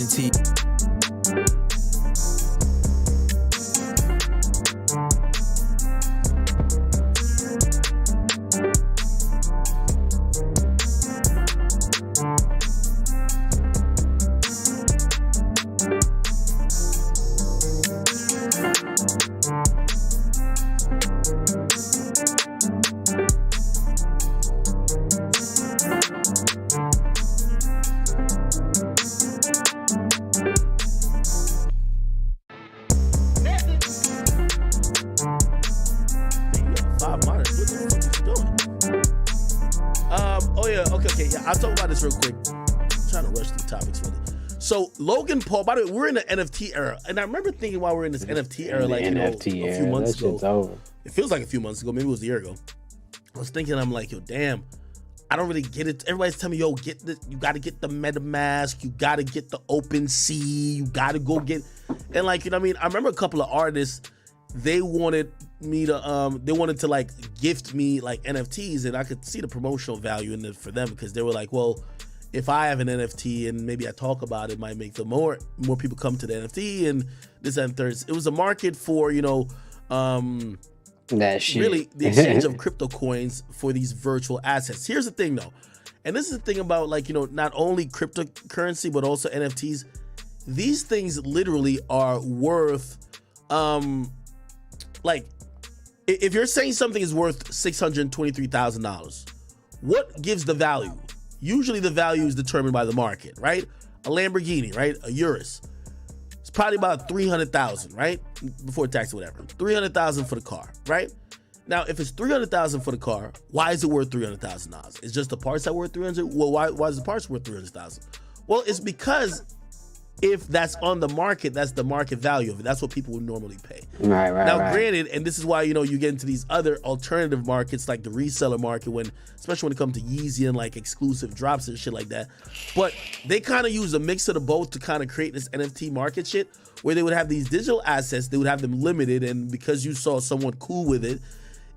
Vision T. I'll talk about this real quick. I'm trying to rush through topics really. So Logan Paul, by the way, we're in the NFT era, and I remember thinking while we're in this NFT era, like a few months ago. Over. It feels like a few months ago, maybe it was a year ago. I was thinking, I'm like, yo, damn, I don't really get it. Everybody's telling me, yo, get this, you got to get the MetaMask, you got to get the OpenSea, you got to go get, and like, you know what I mean? I remember a couple of artists, they wanted me to like gift me like NFTs, and I could see the promotional value in it for them, because they were like, well, if I have an NFT and maybe I talk about it, might make the more people come to the NFT and this and third. It was a market for, you know, that shit. Really the exchange of crypto coins for these virtual assets. Here's the thing though, and this is the thing about, like, you know, not only cryptocurrency but also NFTs. These things literally are worth like, if you're saying something is worth $623,000, what gives the value? Usually the value is determined by the market, right? A Lamborghini, right? A Urus. It's probably about $300,000, right? Before tax or whatever. $300,000 for the car, right? Now, if it's $300,000 for the car, why is it worth $300,000? It's just the parts that worth $300,000. Well, why is the parts worth $300,000? Well, it's because if that's on the market, that's the market value of it. That's what people would normally pay. Right. Now, granted, and this is why, you know, you get into these other alternative markets like the reseller market, especially when it comes to Yeezy and like exclusive drops and shit like that. But they kind of use a mix of the both to kind of create this NFT market shit, where they would have these digital assets, they would have them limited, and because you saw someone cool with it,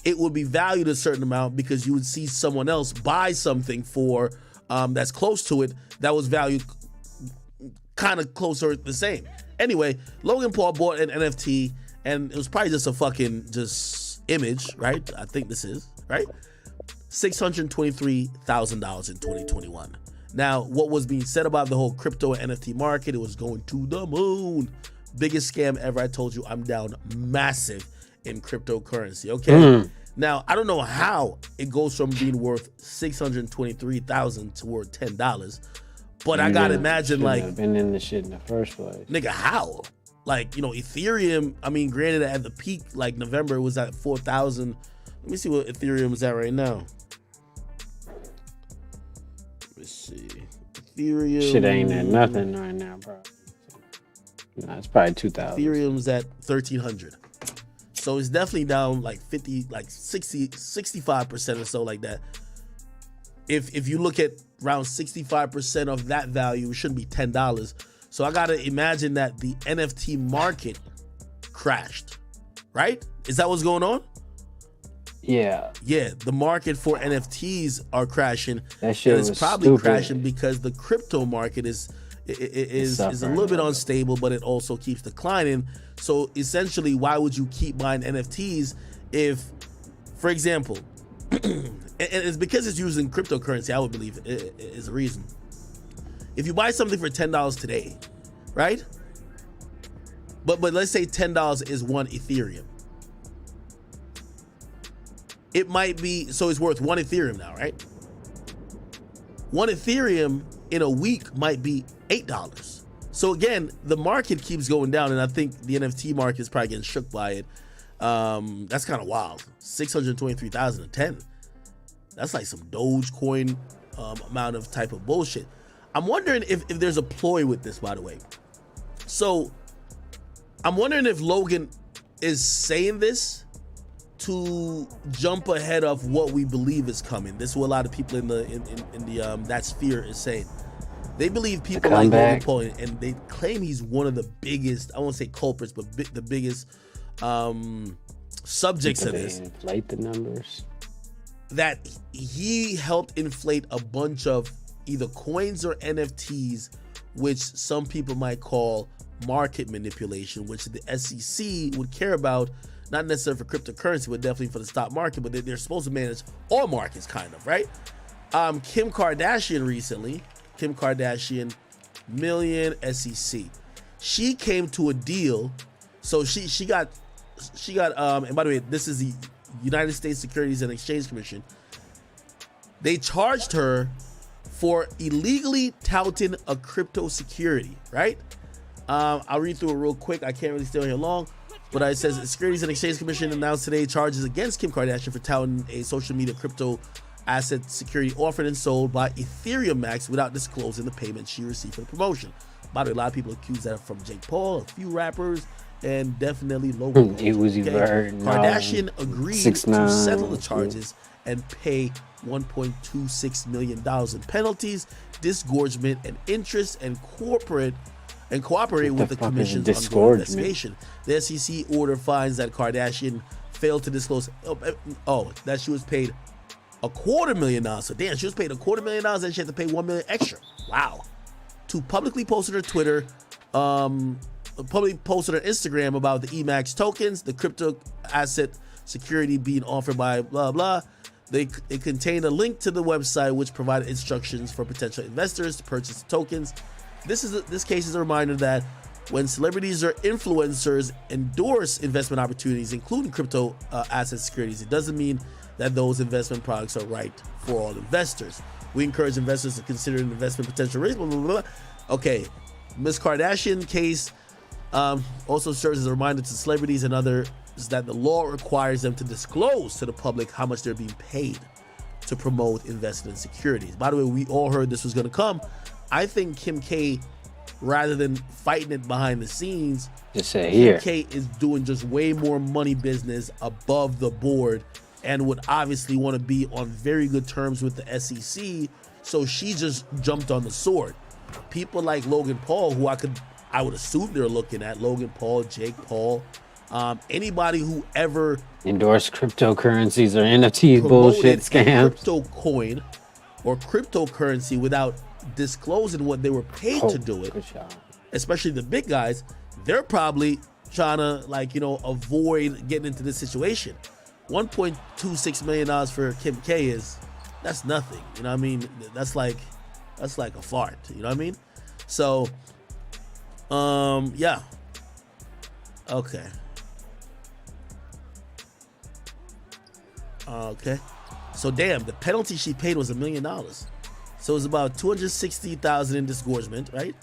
it would be valued a certain amount, because you would see someone else buy something for that's close to it that was valued kind of closer the same. Anyway, Logan Paul bought an NFT, and it was probably just a fucking image, right? I think this is, right? $623,000 in 2021. Now, what was being said about the whole crypto and NFT market, it was going to the moon. Biggest scam ever. I told you I'm down massive in cryptocurrency, okay? Now, I don't know how it goes from being worth $623,000 to worth $10, but I gotta imagine, like, have been in the shit in the first place. Nigga, how? Like, you know, Ethereum, I mean, granted, at the peak, like November, it was at 4,000. Let me see what Ethereum is at right now. Let's see. Ethereum. Shit ain't at nothing right now, bro. Nah, it's probably 2,000. Ethereum's at 1,300. So it's definitely down like 50, like 60, 65% or so, like that. If you look at around 65% of that value, it shouldn't be $10. So I gotta imagine that the NFT market crashed, right? Is that what's going on? Yeah. Yeah, the market for NFTs are crashing. That shit and it's was probably stupid. crashing because the crypto market is a little bit unstable, but it also keeps declining. So essentially, why would you keep buying NFTs if, for example, and it's because it's using cryptocurrency, I would believe is the reason. If you buy something for $10 today, right? But let's say $10 is one Ethereum. It might be, so it's worth one Ethereum now, right? One Ethereum in a week might be $8. So again, the market keeps going down, and I think the NFT market is probably getting shook by it. That's kind of wild. 623,010. That's like some Dogecoin amount of type of bullshit. I'm wondering if there's a ploy with this, by the way. So I'm wondering if Logan is saying this to jump ahead of what we believe is coming. This is what a lot of people in the that sphere is saying. They believe people like Logan Paul, and they claim he's one of the biggest, I won't say culprits, but the biggest subjects of this. Inflate the numbers. That he helped inflate a bunch of either coins or NFTs which some people might call market manipulation, which the SEC would care about, not necessarily for cryptocurrency, but definitely for the stock market. But they're supposed to manage all markets, kind of, right? Kim Kardashian recently, Kim Kardashian, million SEC. She came to a deal. So she got and by the way, this is the United States Securities and Exchange Commission. They charged her for illegally touting a crypto security, right? I'll read through it real quick. I can't really stay on here long, but it says the Securities and Exchange Commission announced today charges against Kim Kardashian for touting a social media crypto asset security offered and sold by Ethereum Max without disclosing the payment she received for the promotion. By the way, a lot of people accuse that from Jake Paul, a few rappers, and definitely Logan Paul. Kardashian agreed to settle the charges and pay $1.26 million in penalties, disgorgement, and interest, and cooperate with the commission's ongoing investigation. The SEC order finds that Kardashian failed to disclose that she was paid $250,000. So damn, she was paid $250,000 and she had to pay $1 million extra. Wow. To publicly post on her Twitter, publicly posted on Instagram about the EMAX tokens, the crypto asset security being offered by blah blah. It contained a link to the website which provided instructions for potential investors to purchase the tokens. This case is a reminder that when celebrities or influencers endorse investment opportunities, including crypto asset securities, it doesn't mean that those investment products are right for all investors. We encourage investors to consider an investment potential risk. Blah, blah, blah. Okay, Ms. Kardashian case also serves as a reminder to celebrities and others that the law requires them to disclose to the public how much they're being paid to promote investment securities. By the way, we all heard this was going to come. I think Kim K, rather than fighting it behind the scenes, Kim K is doing just way more money business above the board and would obviously want to be on very good terms with the SEC. So she just jumped on the sword. People like Logan Paul, who I would assume they're looking at, Logan Paul, Jake Paul, anybody who ever endorsed cryptocurrencies or NFT bullshit scams, crypto coin or cryptocurrency without disclosing what they were paid to do it, especially the big guys, they're probably trying to avoid getting into this situation. $1.26 million for Kim K that's nothing. You know what I mean? That's like a fart. You know what I mean? So, yeah. Okay. So damn, the penalty she paid was $1 million. So it was about $260,000 in disgorgement, right?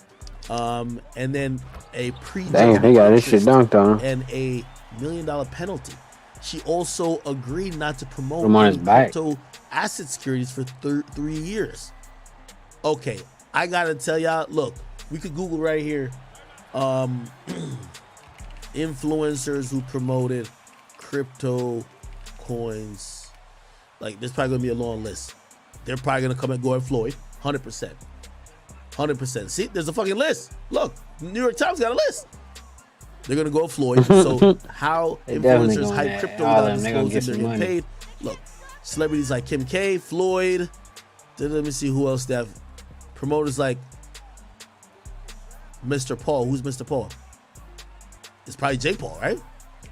And then a they got this shit dunked on them. And a $1 million penalty. She also agreed not to promote crypto asset securities for 3 years. Okay, I gotta tell y'all, look, we could Google right here, influencers who promoted crypto coins. Like, there's probably gonna be a long list. They're probably gonna come and go at Floyd, 100%. 100%. See, there's a fucking list. Look, New York Times got a list. They're gonna go Floyd. So how influencers hype crypto without disclosing they're getting paid? Look, celebrities like Kim K, Floyd. Let me see who else they have. Promoters like Mr. Paul. Who's Mr. Paul? It's probably Jake Paul, right?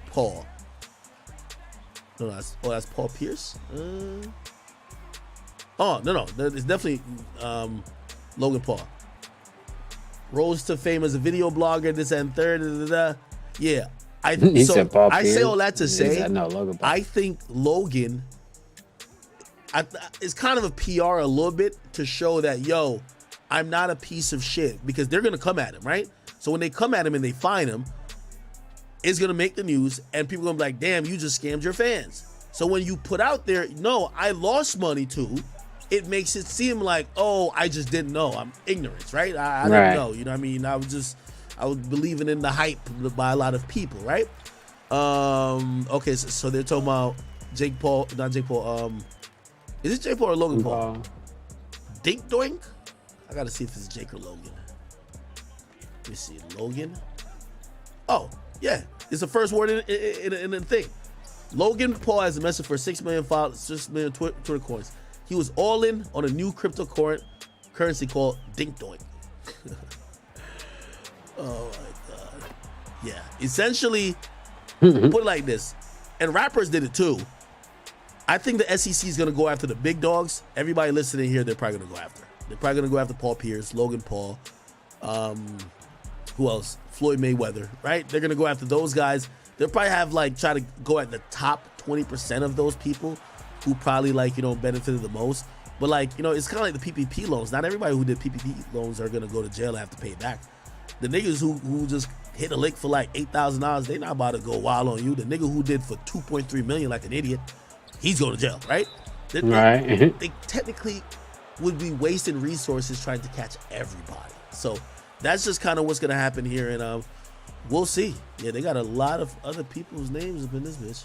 Paul. No, that's Paul Pierce. No. It's definitely Logan Paul. Rose to fame as a video blogger, this and third. Yeah, I say all that to say, I think Logan, it's kind of a PR a little bit to show that, yo, I'm not a piece of shit, because they're gonna come at him, right? So when they come at him and they find him, it's gonna make the news, and people are gonna be like, damn, you just scammed your fans. So when you put out there, no, I lost money too, it makes it seem like, oh, I just didn't know. I'm ignorant, right? I didn't know. You know what I mean? I was believing in the hype by a lot of people, right? Okay, so they're talking about Jake Paul, not Jake Paul. Is it Jake Paul or Logan Paul? Dink Doink? I gotta see if it's Jake or Logan. Let me see, Logan. Oh, yeah, it's the first word in the thing. Logan Paul has a message for 6 million followers, 6 million Twitter coins. He was all in on a new cryptocurrency called Dink Doink. Oh my god. Yeah. Essentially, put it like this, and rappers did it too. I think the SEC is gonna go after the big dogs. Everybody listening here, they're probably gonna go after. They're probably gonna go after Paul Pierce, Logan Paul, who else? Floyd Mayweather, right? They're gonna go after those guys. They'll probably have like try to go at the top 20% of those people who probably like, you know, benefited the most. But like, you know, it's kind of like the PPP loans. Not everybody who did PPP loans are gonna go to jail and have to pay it back. The niggas who just hit a lick for like $8,000, they not about to go wild on you. The nigga who did for 2.3 million like an idiot, he's going to jail, right? They technically would be wasting resources trying to catch everybody. So that's just kind of what's gonna happen here, and we'll see. Yeah, they got a lot of other people's names up in this bitch.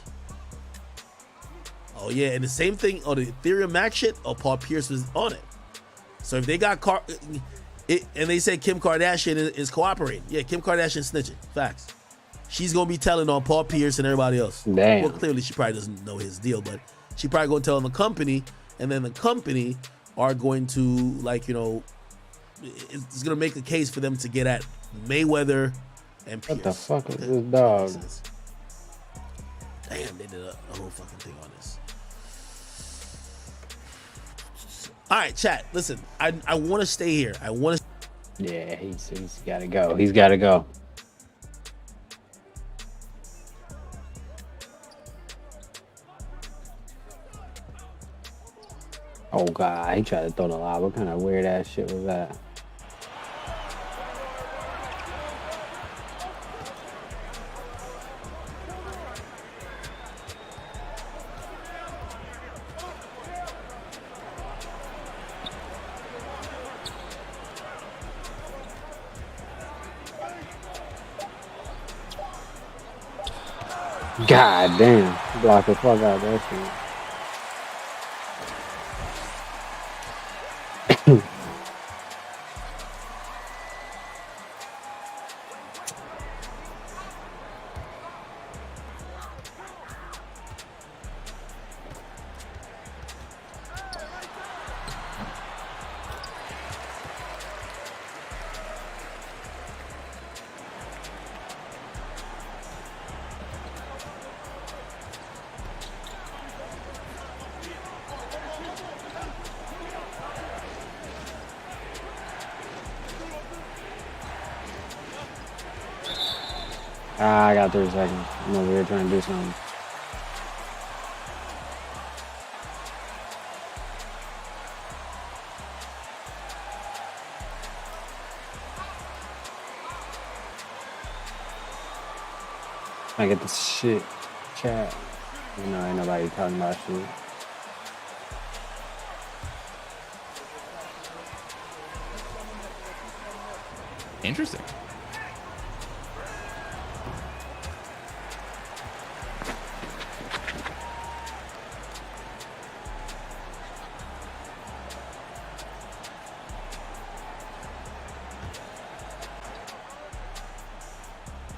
Oh yeah, and the same thing on the Ethereum Max shit. Oh, Paul Pierce was on it. So if they got and they said Kim Kardashian is cooperating. Yeah, Kim Kardashian snitching. Facts. She's gonna be telling on Paul Pierce and everybody else. Damn. Well, clearly she probably doesn't know his deal, but she probably gonna tell the company, and then the company are going to, like, you know, it's gonna make a case for them to get at Mayweather and Pierce. What the fuck is this dog? Damn, they did a whole fucking thing on this. All right, chat. Listen, I want to stay here. I want to. Yeah, he's got to go. He's got to go. Oh god, he tried to throw the lob. What kind of weird ass shit was that? God damn, block the fuck out of that shit. I got 30 seconds. I'm over here trying to do something. I get this shit chat. You know, ain't nobody talking about shit. Interesting.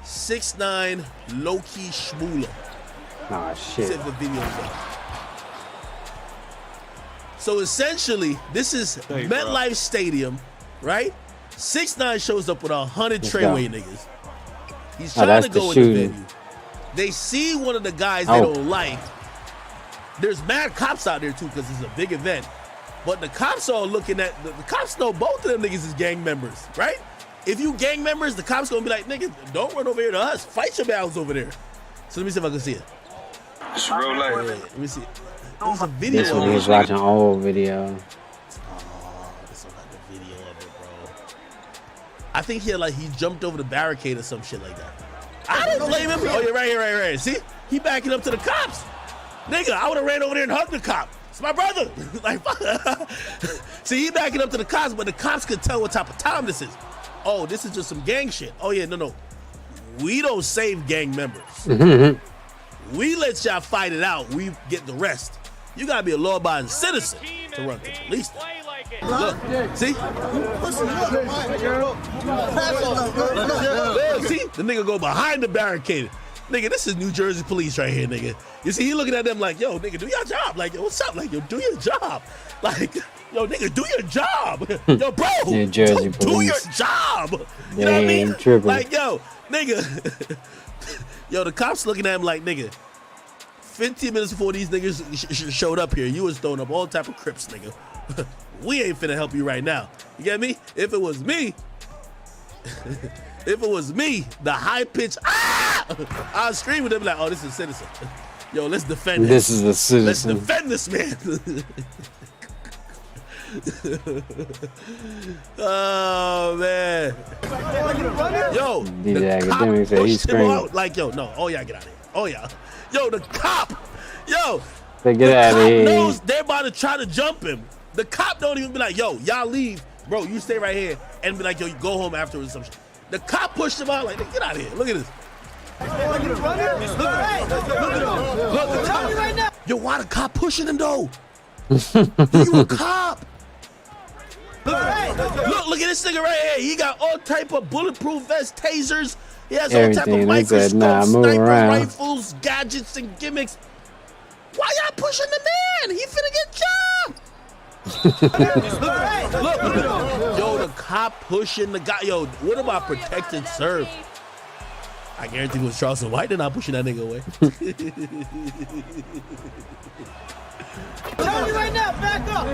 .6'9" low-key Shmoola. Nah, shit. Said the video's up. So essentially, this is MetLife Stadium, right? 6'9" shows up with 100 Treyway niggas. He's trying to go in the venue. They see one of the guys they don't like. There's mad cops out there too because it's a big event. But the cops are looking at the cops know both of them niggas is gang members, right? If you gang members, the cops gonna be like, nigga, don't run over here to us. Fight your battles over there. So let me see if I can see it. It's real life. Yeah, let me see. There's a video. This one, he was watching an old video. Oh, this one got the video of it, bro. I think he jumped over the barricade or some shit like that. I didn't blame him. Oh, yeah, right here. See? He backing up to the cops. Nigga, I would have ran over there and hugged the cop. It's my brother. Like, see, he backing up to the cops, but the cops could tell what type of time this is. Oh, this is just some gang shit. Oh, yeah, no. We don't save gang members. We let y'all fight it out. We get the rest. You got to be a law-abiding citizen to run to the police. Look, see? Look, see? The nigga go behind the barricade. Nigga, this is New Jersey police right here, nigga. You see, he looking at them like, yo, nigga, do your job. Like, yo, what's up? Like, yo, do your job. Like, yo, nigga, do your job. Yo, bro, New Jersey do your police. job. You They know what I mean? ain't tripping. Like, yo, nigga. Yo, the cops looking at him like, nigga, 15 minutes before these niggas showed up here, you was throwing up all type of crips, nigga. We ain't finna help you right now. You get me? If it was me, the high pitch, I'll scream with them like, oh, this is a citizen. Yo, let's defend him. This is a Let's citizen. defend this man. Oh, man. Yo, DJ the cop Academic said he's pushed him screaming. out. Like, yo, no. Oh, yeah, get out of here. Oh, yeah. Yo, the cop. Yo, Say, get the out cop of here. knows they're about to try to jump him. The cop don't even be like, yo, y'all leave. Bro, you stay right here. And be like, yo, you go home afterwards or some shit. The cop pushed him out like, get out of here. Look at this. Look, yo, why the cop pushing him though? You a cop? Look at this nigga right here. He got all type of bulletproof vests, tasers. He has all type of Everything. They microscopes, said, nah, move sniper around. rifles, gadgets, and gimmicks. Why y'all pushing the man? He finna get jumped. Look. Yo, the cop pushing the guy. Yo, what about protected serve? I guarantee it was Charleston White. They're not pushing that nigga away. Tell me right now, back up.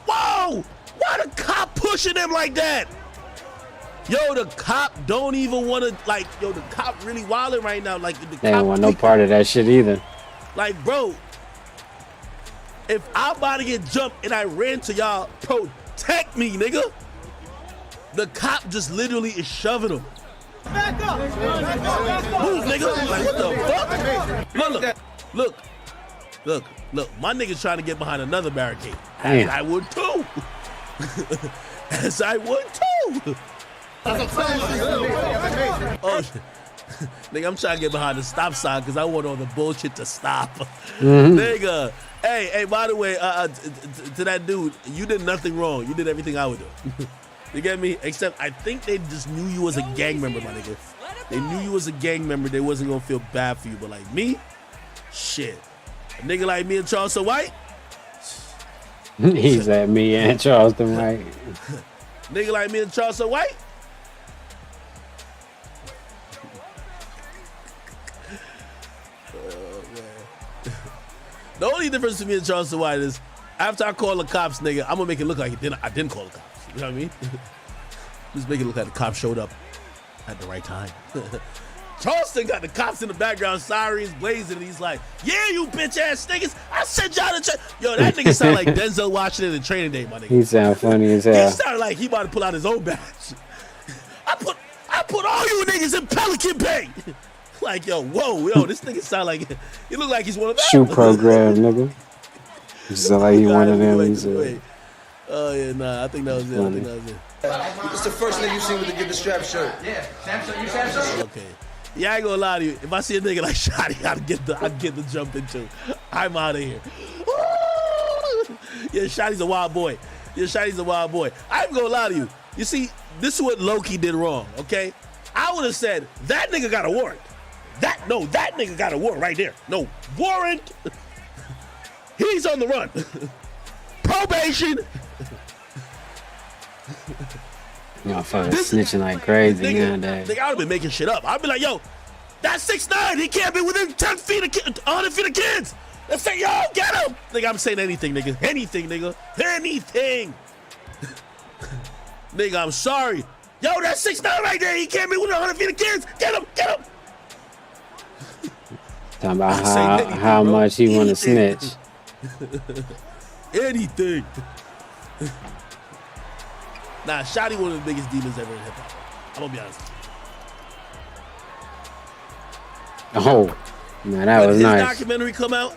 Whoa! Why the cop pushing him like that? Yo, the cop don't even want to, like, yo, the cop really wilding right now. Like, the They cop don't want no part of that shit either. Like, bro, if I'm about to get jumped and I ran to y'all, protect me, nigga. The cop just literally is shoving him. Back up. Move, nigga. Like, what the fuck? Look. My nigga's trying to get behind another barricade. As Damn. I would too. As I would too. Oh, nigga, I'm trying to get behind the stop sign because I want all the bullshit to stop. Nigga. Hey, by the way, to that dude, you did nothing wrong. You did everything I would do. You get me? Except I think they just knew you was a gang member, my nigga. They knew you was a gang member. They wasn't gonna feel bad for you. But like me, shit. A nigga like me and Charleston White, He's at me and Charleston White. nigga like me and Charleston White. Oh, man. The only difference between me and Charleston White is after I call the cops, nigga, I'm gonna make it look like I didn't call the cops. You know what I mean? Just make it look like the cops showed up at the right time. Charleston got the cops in the background, sirens blazing, and he's like, yeah, you bitch ass niggas, I sent y'all to Yo, that nigga sound like Denzel Washington in Training Day, my nigga. He sound funny as He hell. sounded like he about to pull out his own badge. I put all you niggas in Pelican Bay. Like, yo, this nigga sound like, he look like he's one of them. Shoot program, nigga. He sound like he one of them. He said, Wait. Oh, yeah, nah, I think that was it. It's the first nigga you seen with the get the strap shirt. Yeah, Samson, you Samson? Okay. Yeah, I ain't gonna lie to you. If I see a nigga like Shotty, I'd get the jump into. I'm out of here. Yeah, Shotty's a wild boy. I ain't gonna lie to you. You see, this is what Loki did wrong, okay? I would have said, that nigga got a warrant. That nigga got a warrant right there. No, warrant. He's on the run. Probation. motherfucker snitching like crazy nowadays. Nigga, I would have been making shit up. I'd be like, yo, that's 6'9". He can't be within 10 feet of 100 feet of kids. Let's say, yo, get him. Nigga, I'm saying anything, nigga. Anything. Nigga, I'm sorry. Yo, that's 6'9" right there. He can't be within 100 feet of kids. Get him. Talking about Say anything, how bro. much he want to Anything. snitch. Anything. Nah, Shotty one of the biggest demons ever in hip-hop. I'm gonna be honest. Oh, man, that When was his nice. documentary come out,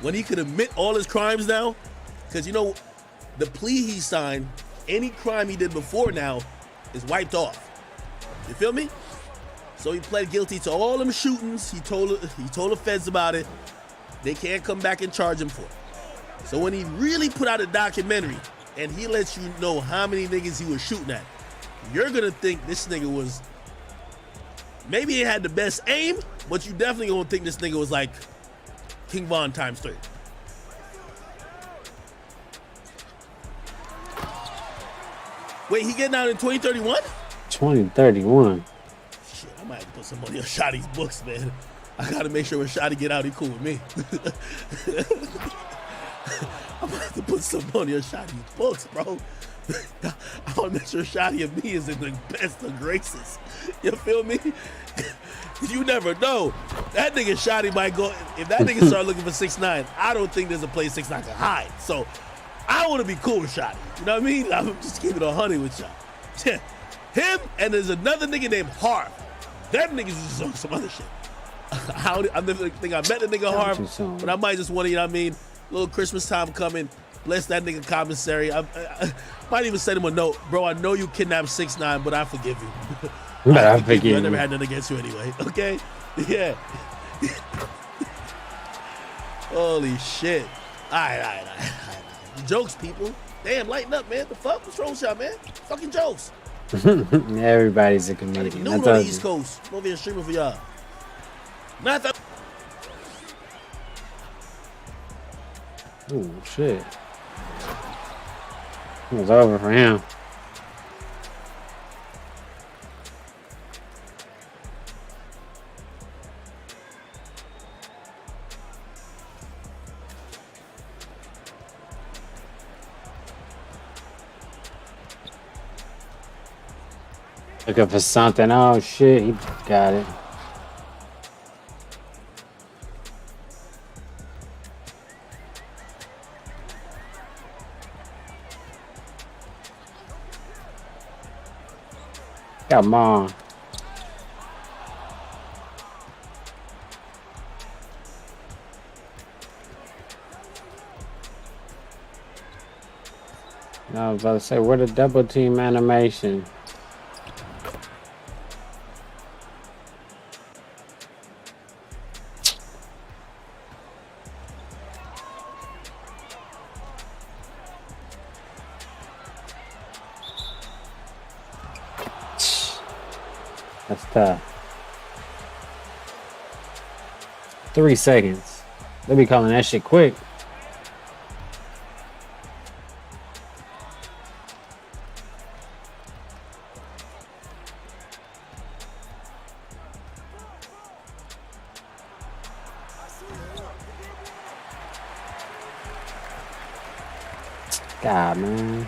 when he could admit all his crimes now, because, you know, the plea he signed, any crime he did before now is wiped off. You feel me? So he pled guilty to all them shootings. He told the feds about it. They can't come back and charge him for it. So when he really put out a documentary and he lets you know how many niggas he was shooting at, you're gonna think this nigga was Maybe he had the best aim, but you definitely gonna think this nigga was like King Von times 3. Wait, he getting out in 2031? 2031. Shit, I might have to put some money on Shotty's books, man. I gotta make sure when Shotty get out, he cool with me. I'm gonna have to put some money on Shotty's books, bro. I wanna make sure Shotty and me is in the best of graces. You feel me? You never know. That nigga Shotty might go, if that nigga start looking for 6ix9ine, I don't think there's a place 6ix9ine can hide. So I want to be cool with Shotty. You know what I mean? I'm just keeping it 100 with y'all. Yeah. Him and there's another nigga named Harv. That nigga's just on some other shit. I never think I met the nigga Harv, but I might just want to, you know what I mean? Little Christmas time coming. Bless that nigga commissary. I might even send him a note. Bro, I know you kidnapped 6ix9ine, but I forgive you. I forgive you. I never had nothing against you anyway. Okay? Yeah. Holy shit. All right. Jokes, people. Damn, lighten up, man. The fuck? What's wrong with y'all, man? Fucking jokes. Everybody's a comedian. New on the East Coast. I'm over here streaming for y'all. Not that. Oh, shit. It was over for him. Looking for something. Oh shit, he got it. Come on. I was about to say, where the double team animation? That's tough. 3 seconds. They be calling that shit quick. God, man.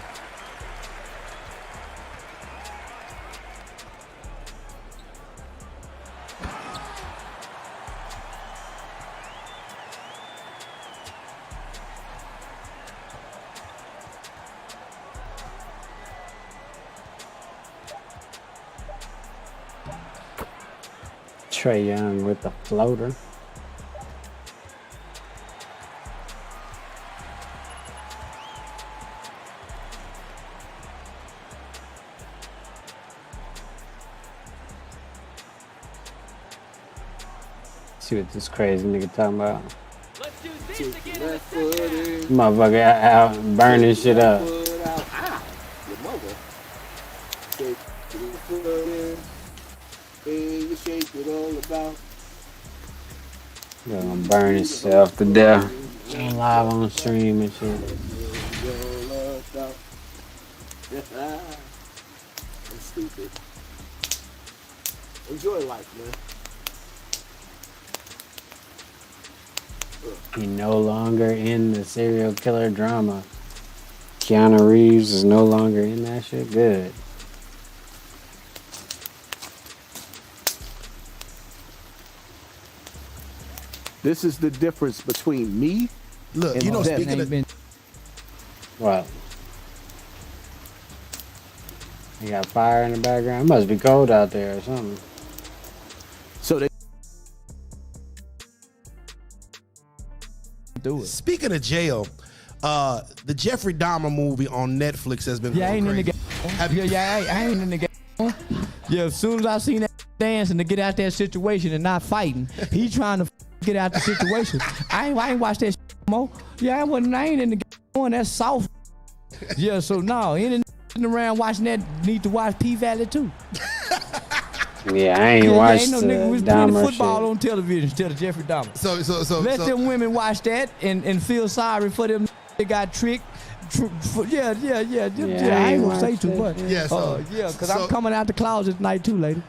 Trae Young with the floater. See what this crazy nigga talking about. Let's do this to get in the center. Motherfucker out burning shit up. Your mother. Shake the foot in. Hey, you shake it all about. Gonna burn himself to death. Live on stream and shit. I'm stupid. Enjoy life, man. He no longer in the serial killer drama. Keanu Reeves is no longer in that shit. Good. This is the difference between me. Look, you know, speaking of What? You got fire in the background? It must be cold out there or something. So they do it. Speaking of jail, the Jeffrey Dahmer movie on Netflix has been going ain't crazy. in the game. I ain't in the game. Yeah, as soon as I seen that dancing to get out that situation and not fighting, he trying to get out the situation. I ain't watched that more. Yeah, I ain't in the game. That's soft. Yeah, so no, any around watching that need to watch P-Valley too. Yeah, I ain't watched ain't no nigga was playing Dahmer football shit. on television instead of Jeffrey Dahmer. So Let them women watch that and feel sorry for them. They got tricked. Yeah. I ain't gonna say too much. Yeah, because I'm coming out the closet tonight too, lady.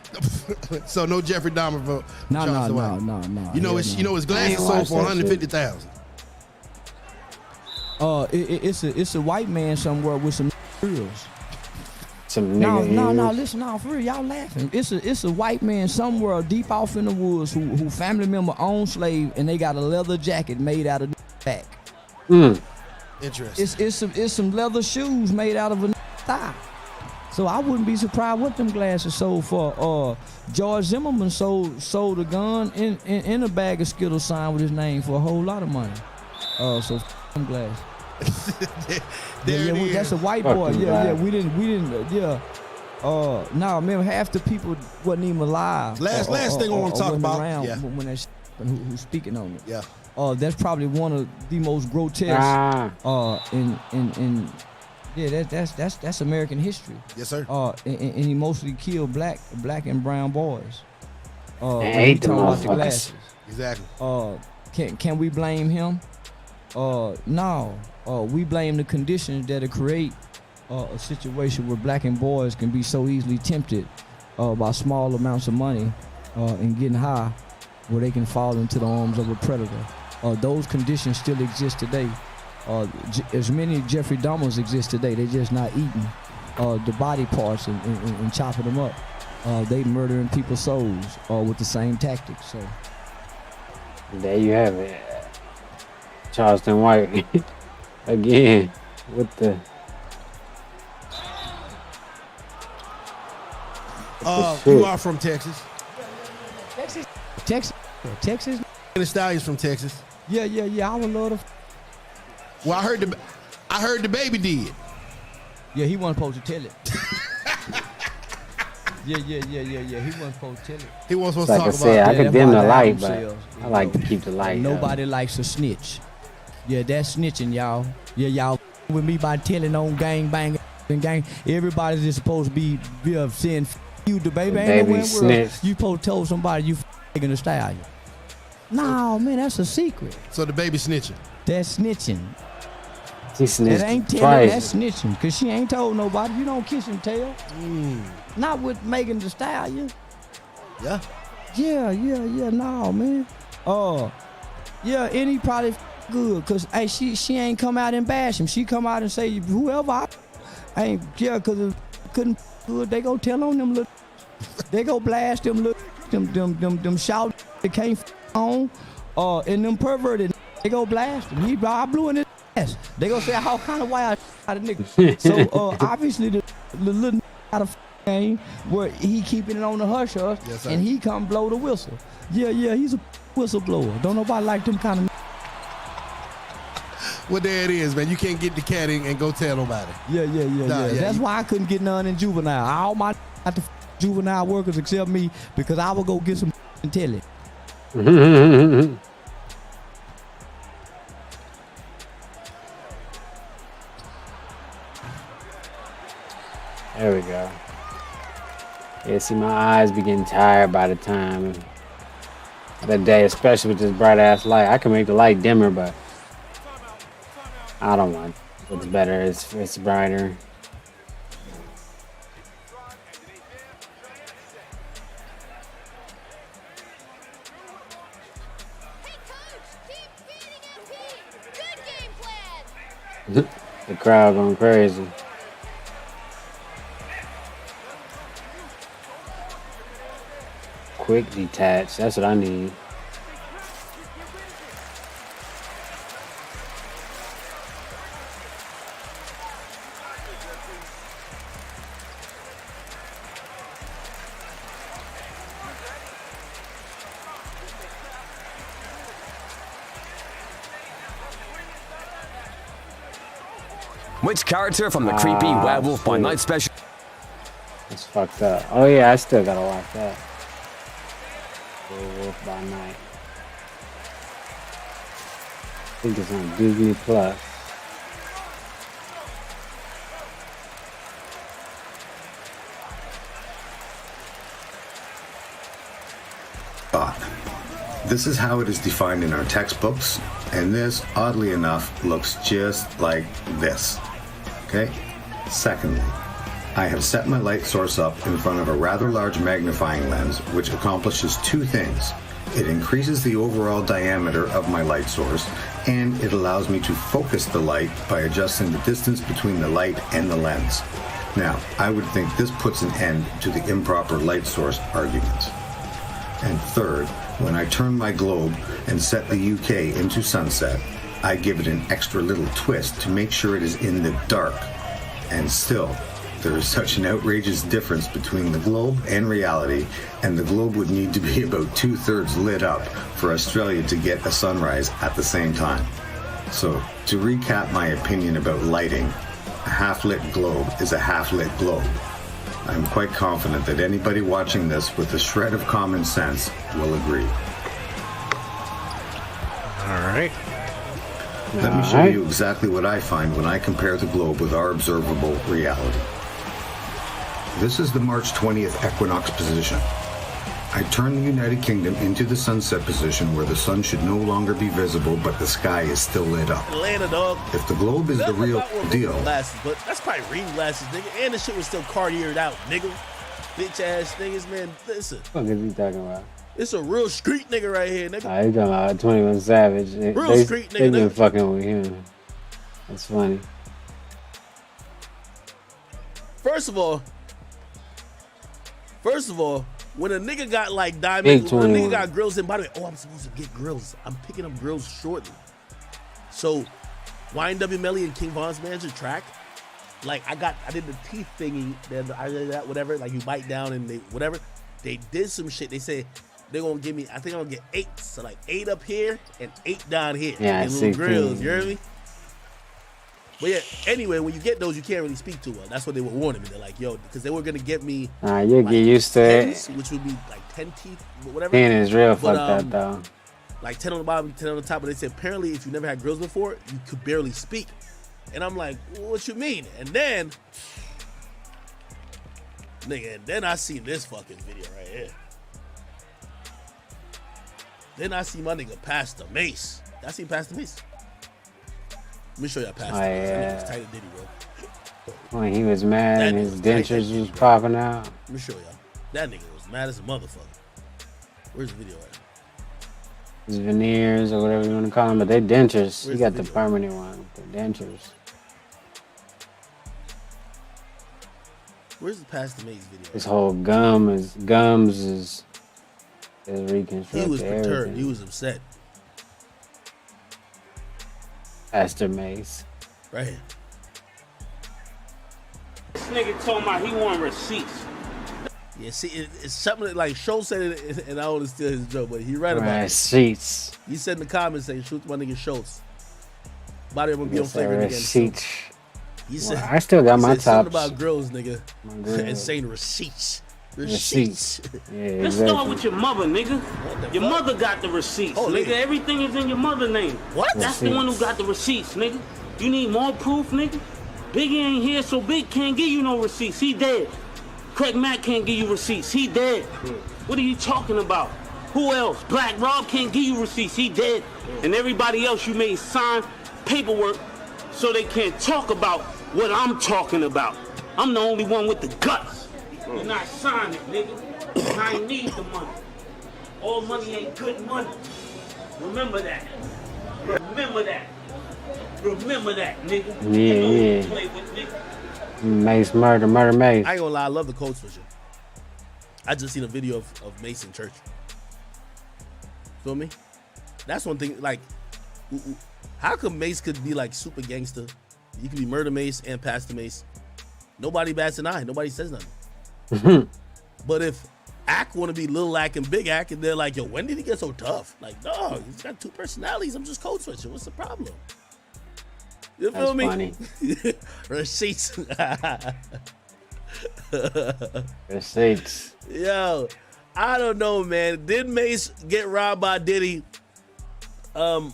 So no Jeffrey Dahmer for Charleston White. No. You know his glasses sold for $150,000. It's a white man somewhere with some girls. Some nigga No, listen, for real, y'all laughing. It's a white man somewhere deep off in the woods who family member owned slave and they got a leather jacket made out of back. Interesting. It's some leather shoes made out of a thigh. So I wouldn't be surprised what them glasses sold for. George Zimmerman sold a gun in a bag of Skittles signed with his name for a whole lot of money. So them glasses. That's a white boy. We didn't. No, man, half the people wasn't even alive. Last thing I want to talk about. When that who's speaking on it. Yeah. That's probably one of the most grotesque. That's American history. Yes, sir. And he mostly killed black and brown boys. hate the motherfuckers. Exactly. Can we blame him? No. We blame the conditions that create a situation where black and boys can be so easily tempted by small amounts of money and getting high, where they can fall into the arms of a predator. Those conditions still exist today. As many Jeffrey Dahmers exist today, they're just not eating the body parts and chopping them up. They murdering people's souls with the same tactics. So there you have it. Charleston White again with the. You are from Texas. Texas. And the Stallions from Texas. Yeah. I would love to. Well, I heard the baby did. Yeah, he wasn't supposed to tell it. Yeah. He wasn't supposed to tell it. He wasn't supposed like to talk I said, about I it. could dim the light, but I like to keep the light. Nobody likes a snitch. Yeah, that's snitching, y'all. Yeah, y'all with me by telling on gang bang and gang. Everybody's just supposed to be saying you the baby. Ain't nowhere snitch. You supposed to tell somebody you f***ing the stallion. No, man, that's a secret. So the baby snitching. That's snitching. She snitched that ain't telling, twice. that's snitching, because she ain't told nobody. You don't kiss and tell. Not with Megan Thee Stallion. Yeah. Yeah, no, man. Yeah, and he probably good, because hey, she ain't come out and bash him. She come out and say, whoever I ain't, yeah, because couldn't good, they go tell on them little, they go blast them little, them shout they can't on, and them perverted, they go blast him. I blew in his ass. They go say all kind of wild out of niggas. So obviously the little out of game where he keeping it on the hush hush, yes, and he come blow the whistle. Yeah, he's a whistleblower. Don't nobody like them kind of. Well, there it is, man. You can't get the cat in and go tell nobody. Yeah. That's why I couldn't get none in juvenile. All my got the juvenile workers except me, because I would go get some and tell it. There we go. Yeah, see, my eyes be getting tired by the time of the day, especially with this bright ass light. I can make the light dimmer, but I don't want it. It's better. It's brighter. The crowd going crazy. Quick detach. That's what I need. Which character from the creepy Werewolf by Night special? That's fucked up. Oh yeah, I still gotta watch that. Werewolf by Night. I think it's on Disney Plus. This is how it is defined in our textbooks, and this, oddly enough, looks just like this. Okay? Secondly, I have set my light source up in front of a rather large magnifying lens, which accomplishes two things. It increases the overall diameter of my light source, and it allows me to focus the light by adjusting the distance between the light and the lens. Now, I would think this puts an end to the improper light source arguments. And third, when I turn my globe and set the UK into sunset, I give it an extra little twist to make sure it is in the dark. And still, there is such an outrageous difference between the globe and reality, and the globe would need to be about 2/3 lit up for Australia to get a sunrise at the same time. So, to recap my opinion about lighting, a half-lit globe is a half-lit globe. I'm quite confident that anybody watching this with a shred of common sense will agree. All right. Let me show you exactly what I find when I compare the globe with our observable reality. This is the March 20th equinox position. I turn the United Kingdom into the sunset position where the sun should no longer be visible, but the sky is still lit up. Atlanta, dog. If the globe is the real deal, glasses, but that's probably reading glasses, nigga. And the shit was still Cartiered out, nigga. Bitch ass niggas, man. Listen. What is he talking about? It's a real street nigga right here, nigga. He talking about 21 Savage. Real street nigga. They been fucking with him. That's funny. First of all, when a nigga got like diamonds, when a nigga got grills, and by the way, I'm supposed to get grills. I'm picking up grills shortly. So, YNW Melly and King Von's manager track, like I did the teeth thingy, then I did that, whatever, like you bite down and they, whatever. They did some shit. They said they're gonna give me, I think I'm gonna get 8. So like 8 up here and 8 down here. Yeah, and little grills, you hear me? But yeah, anyway, when you get those, you can't really speak to them. That's what they were warning me. They're like, yo, because they were gonna get me. You'll like get used to 10s, it. which would be like 10 teeth, whatever. 10 is real fucked up though. Like 10 on the bottom, 10 on the top. But they said apparently if you never had grills before, you could barely speak. And I'm like, well, what you mean? And then, nigga, and then I see this fucking video right here. Then I see my nigga Pastor Mace. I see Pastor Mace. Let me show y'all Pastor Mace. That nigga was tight as Diddy, bro. When he was mad and his dentures was popping out. Let me show y'all. That nigga was mad as a motherfucker. Where's the video at? His veneers or whatever you want to call them, but they dentures. He got the permanent one, the dentures. Where's the Pastor Mace video? His whole gums is reconstructed. He was perturbed. Everything. He was upset. Pastor Mace. Right here. This nigga told me he want receipts. Yeah, see, it's something that, like, Schultz said it, and I don't want to steal his joke, but he right about it. Receipts. He said in the comments saying, shoot my nigga Schultz. Body will be on Yes, flavor again. receipts. He said, I still got my tops. Something tops. about grills, nigga. Grills. And saying receipts. Receipts. Yeah, Let's exactly. start with your mother, nigga. Your mother got the receipts, Oh, nigga. nigga. Everything is in your mother's name. What? That's the one who got the receipts, nigga. You need more proof, nigga? Biggie ain't here, so Big can't give you no receipts. He dead. Craig Mack can't give you receipts. He dead. What are you talking about? Who else? Black Rob can't give you receipts. He dead. And everybody else you made sign paperwork so they can't talk about what I'm talking about. I'm the only one with the guts. You're not signing, nigga. I ain't need the money. All money ain't good money. Remember that. Remember that. Remember that, nigga. Yeah. Play with, nigga. Mace murder Mace. I ain't gonna lie, I love the code switching. I just seen a video of Mace in church. Feel me? That's one thing, like, how come Mace could be like super gangster? You could be Murder Mace and Pastor Mace. Nobody bats an eye. Nobody says nothing. But if Ack want to be Lil Ack and Big Ack, and they're like, yo, when did he get so tough? Like, dog, he's got 2 personalities. I'm just code switching. What's the problem? You feel me? Funny. Receipts. Receipts. Yo, I don't know, man. Did Mace get robbed by Diddy? I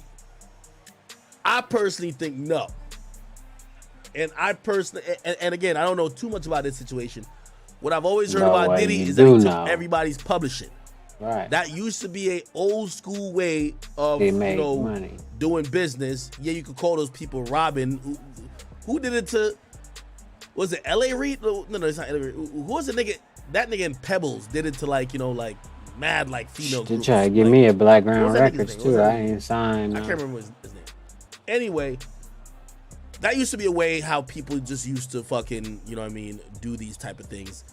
personally think no. And I personally, and again, I don't know too much about this situation. What I've always heard about Diddy is that he took everybody's publishing. Right. That used to be a old school way of They make money. doing business. Yeah, you could call those people robbing. Who did it to? Was it L.A. Reid? No, it's not L.A. Reid. Who was the nigga? That nigga in Pebbles did it to like mad like female. They groups. try to give like, me a Black what Ground was that nigga's Records name? What was too. that I nigga? ain't signed. I can't remember his name. Anyway, that used to be a way how people just used to fucking, do these type of things.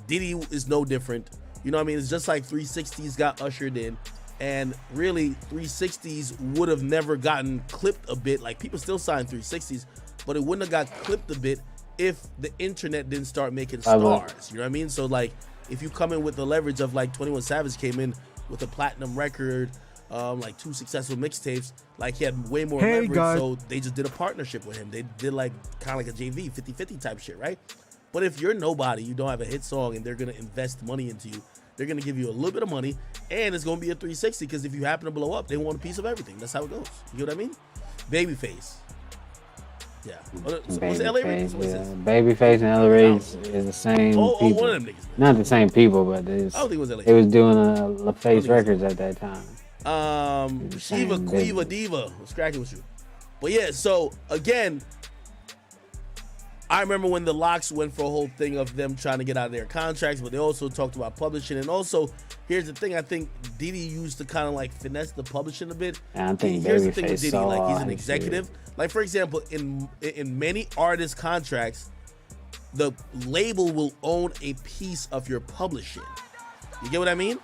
Diddy is no different. You know what I mean? It's just like 360s got ushered in. And really, 360s would have never gotten clipped a bit. Like, people still sign 360s, but it wouldn't have got clipped a bit if the internet didn't start making stars. You know what I mean? So, like, if you come in with the leverage of, like, 21 Savage came in with a platinum record, like 2 successful mixtapes, like, he had way more leverage, so they just did a partnership with him. They did, like, kind of like a JV, 50-50 type shit, right? But if you're nobody, you don't have a hit song, and they're going to invest money into you, they're going to give you a little bit of money, and it's going to be a 360, because if you happen to blow up, they want a piece of everything. That's how it goes. You know what I mean? Babyface. Yeah. Was it L.A. Reid? Babyface and L.A. Reid is the same people. One of them niggas. Not the same people, but it's, I don't think it was L.A. They was doing LaFace Records at that time. Shiva, Quiva, Diva. What's cracking with you? But yeah, so again, I remember when the Locks went for a whole thing of them trying to get out of their contracts, but they also talked about publishing. And also, here's the thing, I think Diddy used to kind of like finesse the publishing a bit. I think here's the thing with Babyface Diddy, like he's an saw executive. Like, for example, in many artist contracts, the label will own a piece of your publishing. You get what I mean?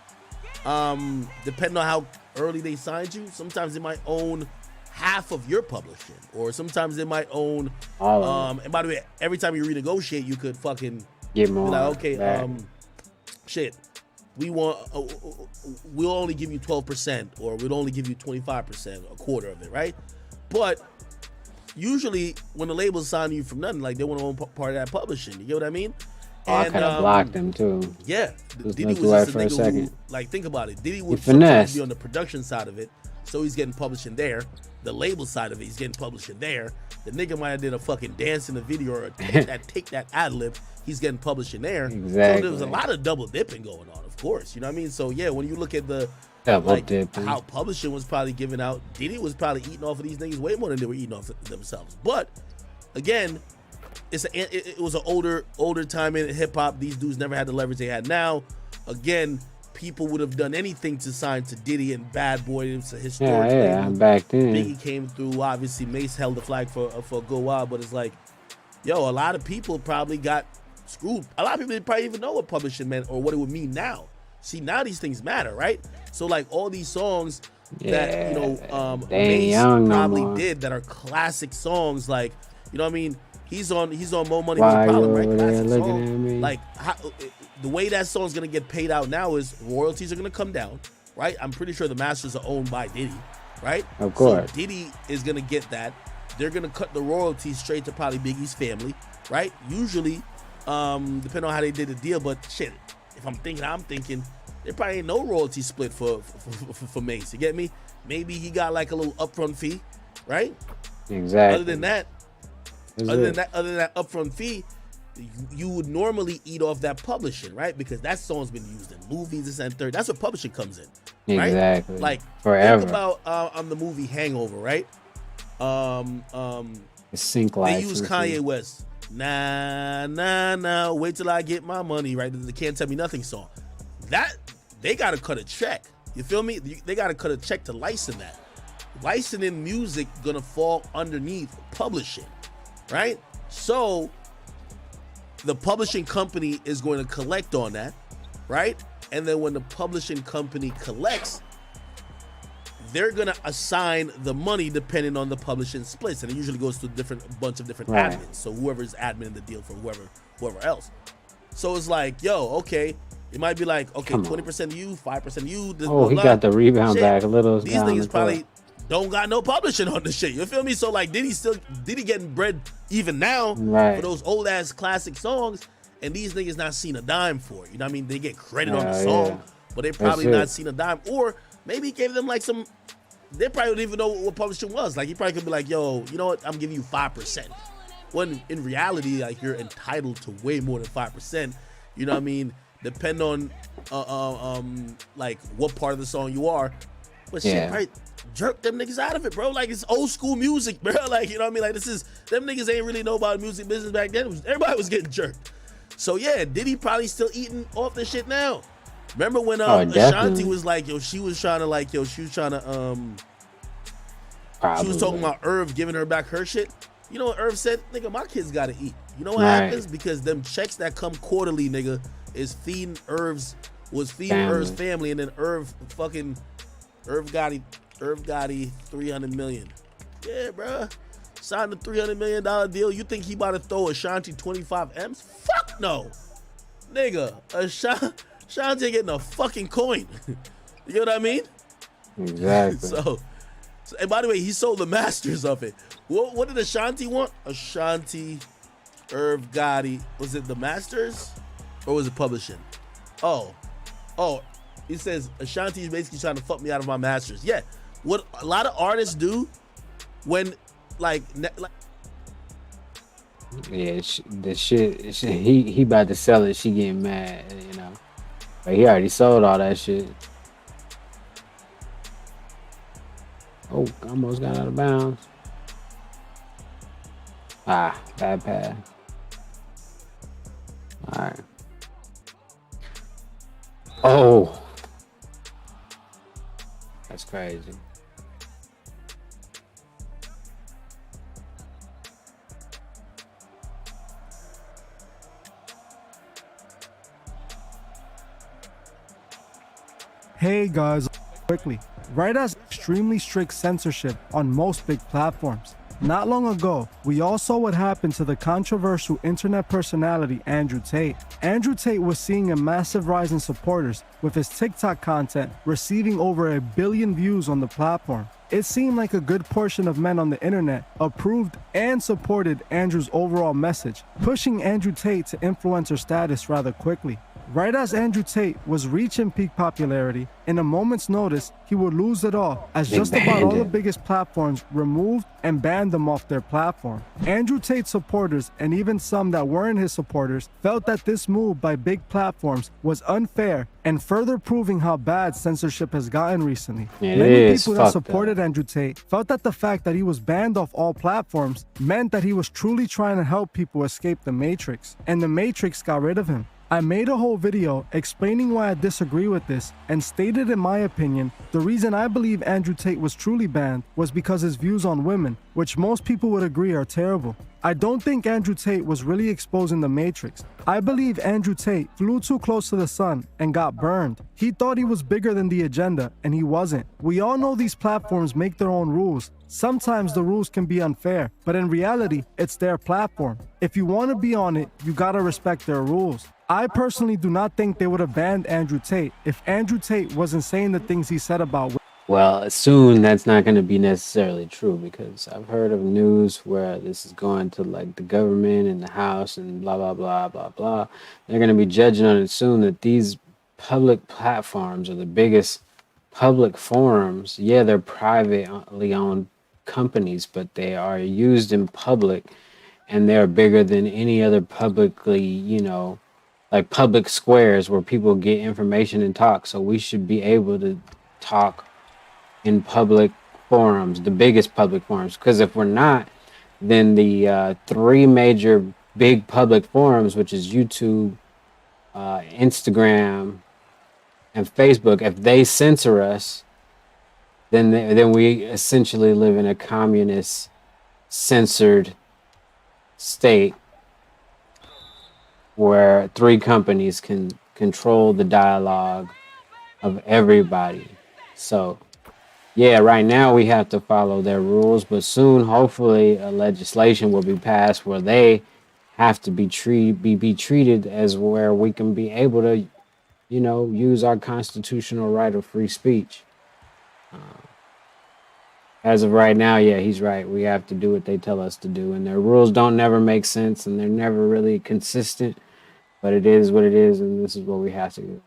Depending on how early they signed you, sometimes they might own half of your publishing, or sometimes they might own and by the way, every time you renegotiate, you could fucking get more. Be like, okay, back. Shit, we want we'll only give you 12%, or we'll only give you 25%, a quarter of it, right? But usually when the labels sign you from nothing, like, they want to own part of that publishing. You get what I mean? I could have blocked them too. Yeah, Diddy was just a nigga who, like, think about it. Diddy would sometimes be on the production side of it, so he's getting publishing there. The label side of it, he's getting publishing there. The nigga might have did a fucking dance in the video, or take that ad lib, he's getting publishing there. Exactly. So there was a lot of double dipping going on, of course. You know what I mean? So yeah, when you look at the how publishing was probably given out, Diddy was probably eating off of these niggas way more than they were eating off of themselves. But again, it was an older time in hip hop. These dudes never had the leverage they had now. Again, people would have done anything to sign to Diddy and Bad Boy. It was a historic thing. Back then. Biggie came through. Obviously, Mace held the flag for a good while. But it's like, yo, a lot of people probably got screwed. A lot of people didn't probably even know what publishing meant or what it would mean now. See, now these things matter, right? So like all these songs that Mace probably did that are classic songs, like, you know what I mean? He's on More Money, No Problem, right? Classic song. Like, the way that song's gonna get paid out now is royalties are gonna come down, right? I'm pretty sure the masters are owned by Diddy, right? Of course. So Diddy is gonna get that. They're gonna cut the royalties straight to probably Biggie's family, right? Usually, depending on how they did the deal, but shit, if I'm thinking there probably ain't no royalty split for Mace. You get me? Maybe he got like a little upfront fee, right? Exactly. Other than that upfront fee, you would normally eat off that publishing, right? Because that song's been used in movies, this and third. That's where publishing comes in, right? Exactly. Like, forever. Think about on the movie Hangover, right? Sync they use Kanye West. Nah, wait till I get my money, right? The Can't Tell Me Nothing song. That, they gotta cut a check. You feel me? They gotta cut a check to license that. Licensing music gonna fall underneath publishing, right? So the publishing company is going to collect on that, right? And then when the publishing company collects, they're gonna assign the money depending on the publishing splits, and it usually goes to a bunch of different admins. So whoever's admin the deal for whoever else. So it's like, yo, okay, it might be like, okay, 20% of you, 5% of you. He got the rebound back a little. These niggas probably don't got no publishing on the shit. You feel me? So like, Diddy getting bread even now for those old ass classic songs, and these niggas not seen a dime for it. You know what I mean? They get credit on the song, but they probably not seen a dime. Or maybe he gave them like some. They probably don't even know what publishing was. Like, he probably could be like, yo, you know what? I'm giving you 5%. When in reality, like, you're entitled to way more than 5%. You know what I mean? depend on like what part of the song you are. But shit, Yeah. right? Jerk them niggas out of it, bro. Like it's old school music, bro. Like, you know what I mean? Like them niggas ain't really know about music business back then. Everybody was getting jerked. So yeah, Diddy probably still eating off the shit now. Remember when Ashanti definitely. was like, she was trying to she was Probably. talking about Irv giving her back her shit. You know what Irv said? Nigga, my kids gotta eat. You know what Right. happens? Because them checks that come quarterly, nigga, is feeding Irv's family, and then Irv Gotti 300 million. Yeah, bruh. Signed a $300 million deal. You think he about to throw Ashanti 25 M's? Fuck no. Nigga, Ashanti getting a fucking coin. You know what I mean? Exactly. So, and by the way, he sold the masters of it. What did Ashanti want? Ashanti, Irv Gotti. Was it the masters? Or was it publishing? Oh. He says Ashanti is basically trying to fuck me out of my masters. Yeah. What a lot of artists do when Yeah, the shit. He about to sell it. She getting mad, you know. But he already sold all that shit. Oh, almost got out of bounds. Ah, bad pass. All right. Oh, that's crazy. Hey guys, quickly. Right has extremely strict censorship on most big platforms. Not long ago, we all saw what happened to the controversial internet personality Andrew Tate. Andrew Tate was seeing a massive rise in supporters, with his TikTok content receiving over 1 billion views on the platform. It seemed like a good portion of men on the internet approved and supported Andrew's overall message, pushing Andrew Tate to influencer status rather quickly. Right as Andrew Tate was reaching peak popularity, in a moment's notice, he would lose it all, as They just about banned all the him. biggest platforms removed and banned them off their platform. Andrew Tate's supporters, and even some that weren't his supporters, felt that this move by big platforms was unfair and further proving how bad censorship has gotten recently. It Many is people that fucked supported Andrew Tate felt that the fact that he was banned off all platforms meant that he was truly trying to help people escape the Matrix, and the Matrix got rid of him. I made a whole video explaining why I disagree with this and stated in my opinion, the reason I believe Andrew Tate was truly banned was because his views on women, which most people would agree are terrible. I don't think Andrew Tate was really exposing the Matrix. I believe Andrew Tate flew too close to the sun and got burned. He thought he was bigger than the agenda, and he wasn't. We all know these platforms make their own rules. Sometimes the rules can be unfair, but in reality, it's their platform. If you want to be on it, you gotta respect their rules. I personally do not think they would have banned Andrew Tate if Andrew Tate wasn't saying the things he said about women. Well, soon that's not going to be necessarily true, because I've heard of news where this is going to like the government and the House and blah, blah, blah, blah, blah. They're going to be judging on it soon that these public platforms are the biggest public forums. Yeah, they're privately owned companies, but they are used in public, and they're bigger than any other publicly, you know, like public squares where people get information and talk. So we should be able to talk in public forums, the biggest public forums. Because if we're not, then the three major big public forums, which is YouTube, Instagram, and Facebook, if they censor us, then we essentially live in a communist censored state where three companies can control the dialogue of everybody. So yeah, right now we have to follow their rules, but soon hopefully a legislation will be passed where they have to be treated as where we can be able to, you know, use our constitutional right of free speech. As of right now, yeah, he's right. We have to do what they tell us to do, and their rules don't never make sense, and they're never really consistent. But it is what it is, and this is what we have to do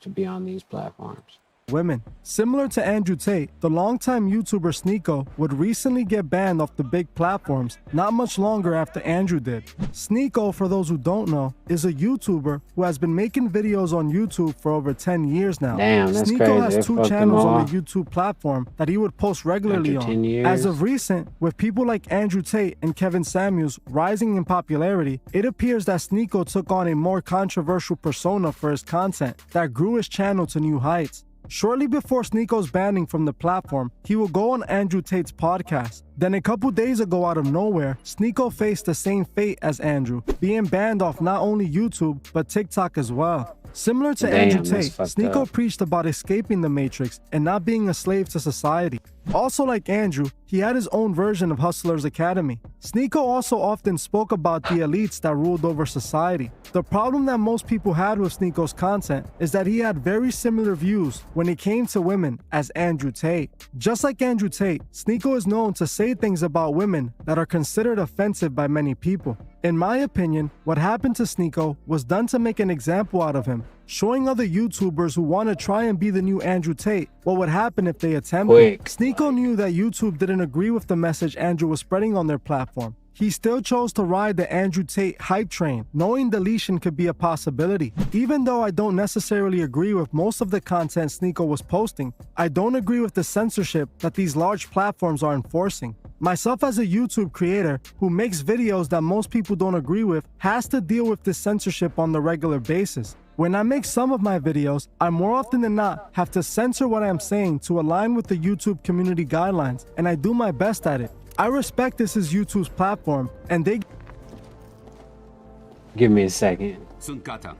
to be on these platforms. women. Similar to Andrew Tate, the longtime YouTuber Sneako would recently get banned off the big platforms not much longer after Andrew did. Sneako, for those who don't know, is a YouTuber who has been making videos on YouTube for over 10 years now. Damn, that's Sneako crazy. has 2 channels on the YouTube platform that he would post regularly After 10 on. years? As of recent, with people like Andrew Tate and Kevin Samuels rising in popularity, it appears that Sneako took on a more controversial persona for his content that grew his channel to new heights. Shortly before Sneako's banning from the platform, he will go on Andrew Tate's podcast. Then a couple days ago, out of nowhere, Sneako faced the same fate as Andrew, being banned off not only YouTube, but TikTok as well. Similar to Andrew Tate, Sneako preached about escaping the Matrix and not being a slave to society. Also like Andrew, he had his own version of Hustlers Academy. Sneako also often spoke about the elites that ruled over society. The problem that most people had with Sneako's content is that he had very similar views when it came to women as Andrew Tate. Just like Andrew Tate, Sneako is known to say things about women that are considered offensive by many people. In my opinion, what happened to Sneako was done to make an example out of him, showing other YouTubers who want to try and be the new Andrew Tate what would happen if they attempted. Sneako knew that YouTube didn't agree with the message Andrew was spreading on their platform. He still chose to ride the Andrew Tate hype train, knowing deletion could be a possibility. Even though I don't necessarily agree with most of the content Sneako was posting, I don't agree with the censorship that these large platforms are enforcing. Myself as a YouTube creator who makes videos that most people don't agree with has to deal with this censorship on the regular basis. When I make some of my videos, I more often than not have to censor what I'm saying to align with the YouTube community guidelines, and I do my best at it. I respect this is YouTube's platform, and they... Give me a second. Sunkata.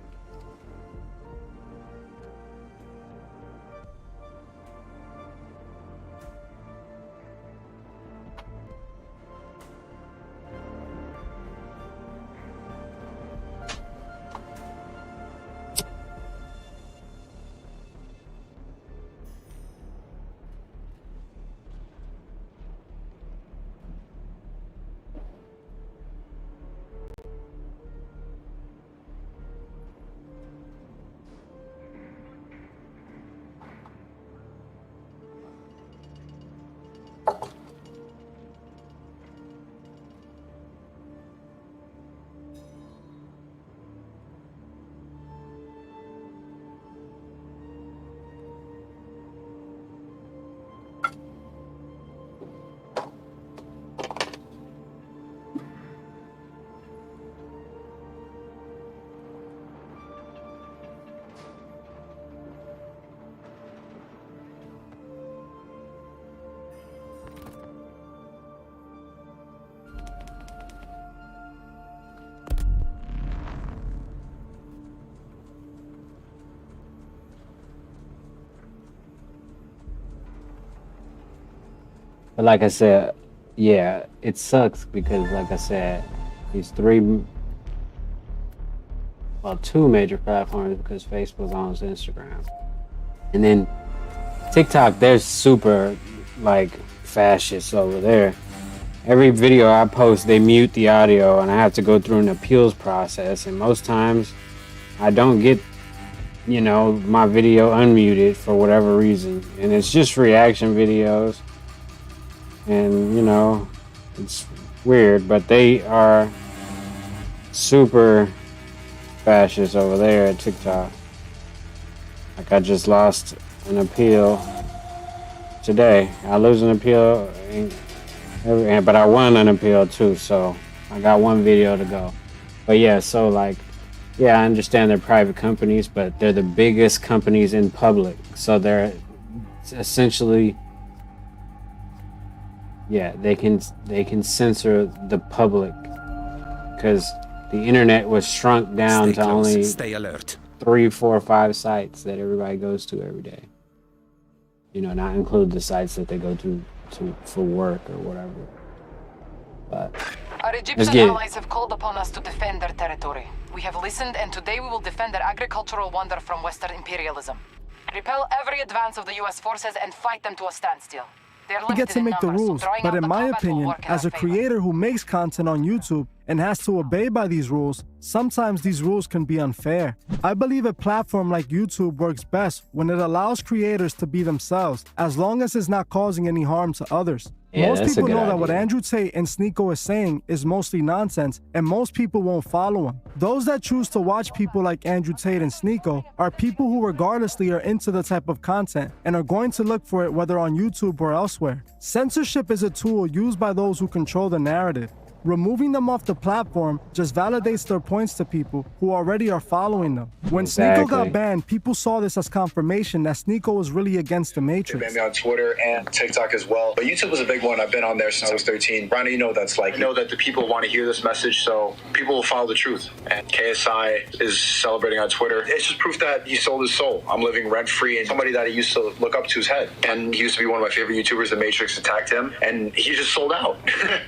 But like I said, yeah, it sucks because like I said, these two major platforms because Facebook owns Instagram. And then TikTok, they're super like fascists over there. Every video I post, they mute the audio and I have to go through an appeals process. And most times I don't get, you know, my video unmuted for whatever reason. And it's just reaction videos. And, you know, it's weird, but they are super fascist over there at TikTok. Like, I just lost an appeal today. I lose an appeal, but I won an appeal too, so I got one video to go. But yeah, so like, yeah, I understand they're private companies, but they're the biggest companies in public. So they're essentially... yeah, they can censor the public because the internet was shrunk down to only 3, 4, 5 sites that everybody goes to every day. You know, not include the sites that they go to for work or whatever. But our Egyptian allies have called upon us to defend their territory. We have listened, and today we will defend their agricultural wonder from Western imperialism. Repel every advance of the U.S. forces and fight them to a standstill. They're We get limited to in make the numbers, so rules, drawing but out in the my combat will opinion, work in as our a favor. creator who makes content on YouTube and has to obey by these rules, sometimes these rules can be unfair. I believe a platform like YouTube works best when it allows creators to be themselves, as long as it's not causing any harm to others. Yeah, Most that's a people good know that what idea. Andrew Tate and Sneako is saying is mostly nonsense, and most people won't follow him. Those that choose to watch people like Andrew Tate and Sneako are people who regardlessly are into the type of content and are going to look for it whether on YouTube or elsewhere. Censorship is a tool used by those who control the narrative. Removing them off the platform just validates their points to people who already are following them. When Sneako Exactly. got banned, people saw this as confirmation that Sneako was really against the They Matrix. banned me on Twitter and TikTok as well. But YouTube was a big one. I've been on there since I was 13. Ronnie, you know what that's like. I know that the people want to hear this message, so people will follow the truth. And KSI is celebrating on Twitter. It's just proof that he sold his soul. I'm living rent-free, and somebody that he used to look up to's head. And he used to be one of my favorite YouTubers. The Matrix attacked him, and he just sold out.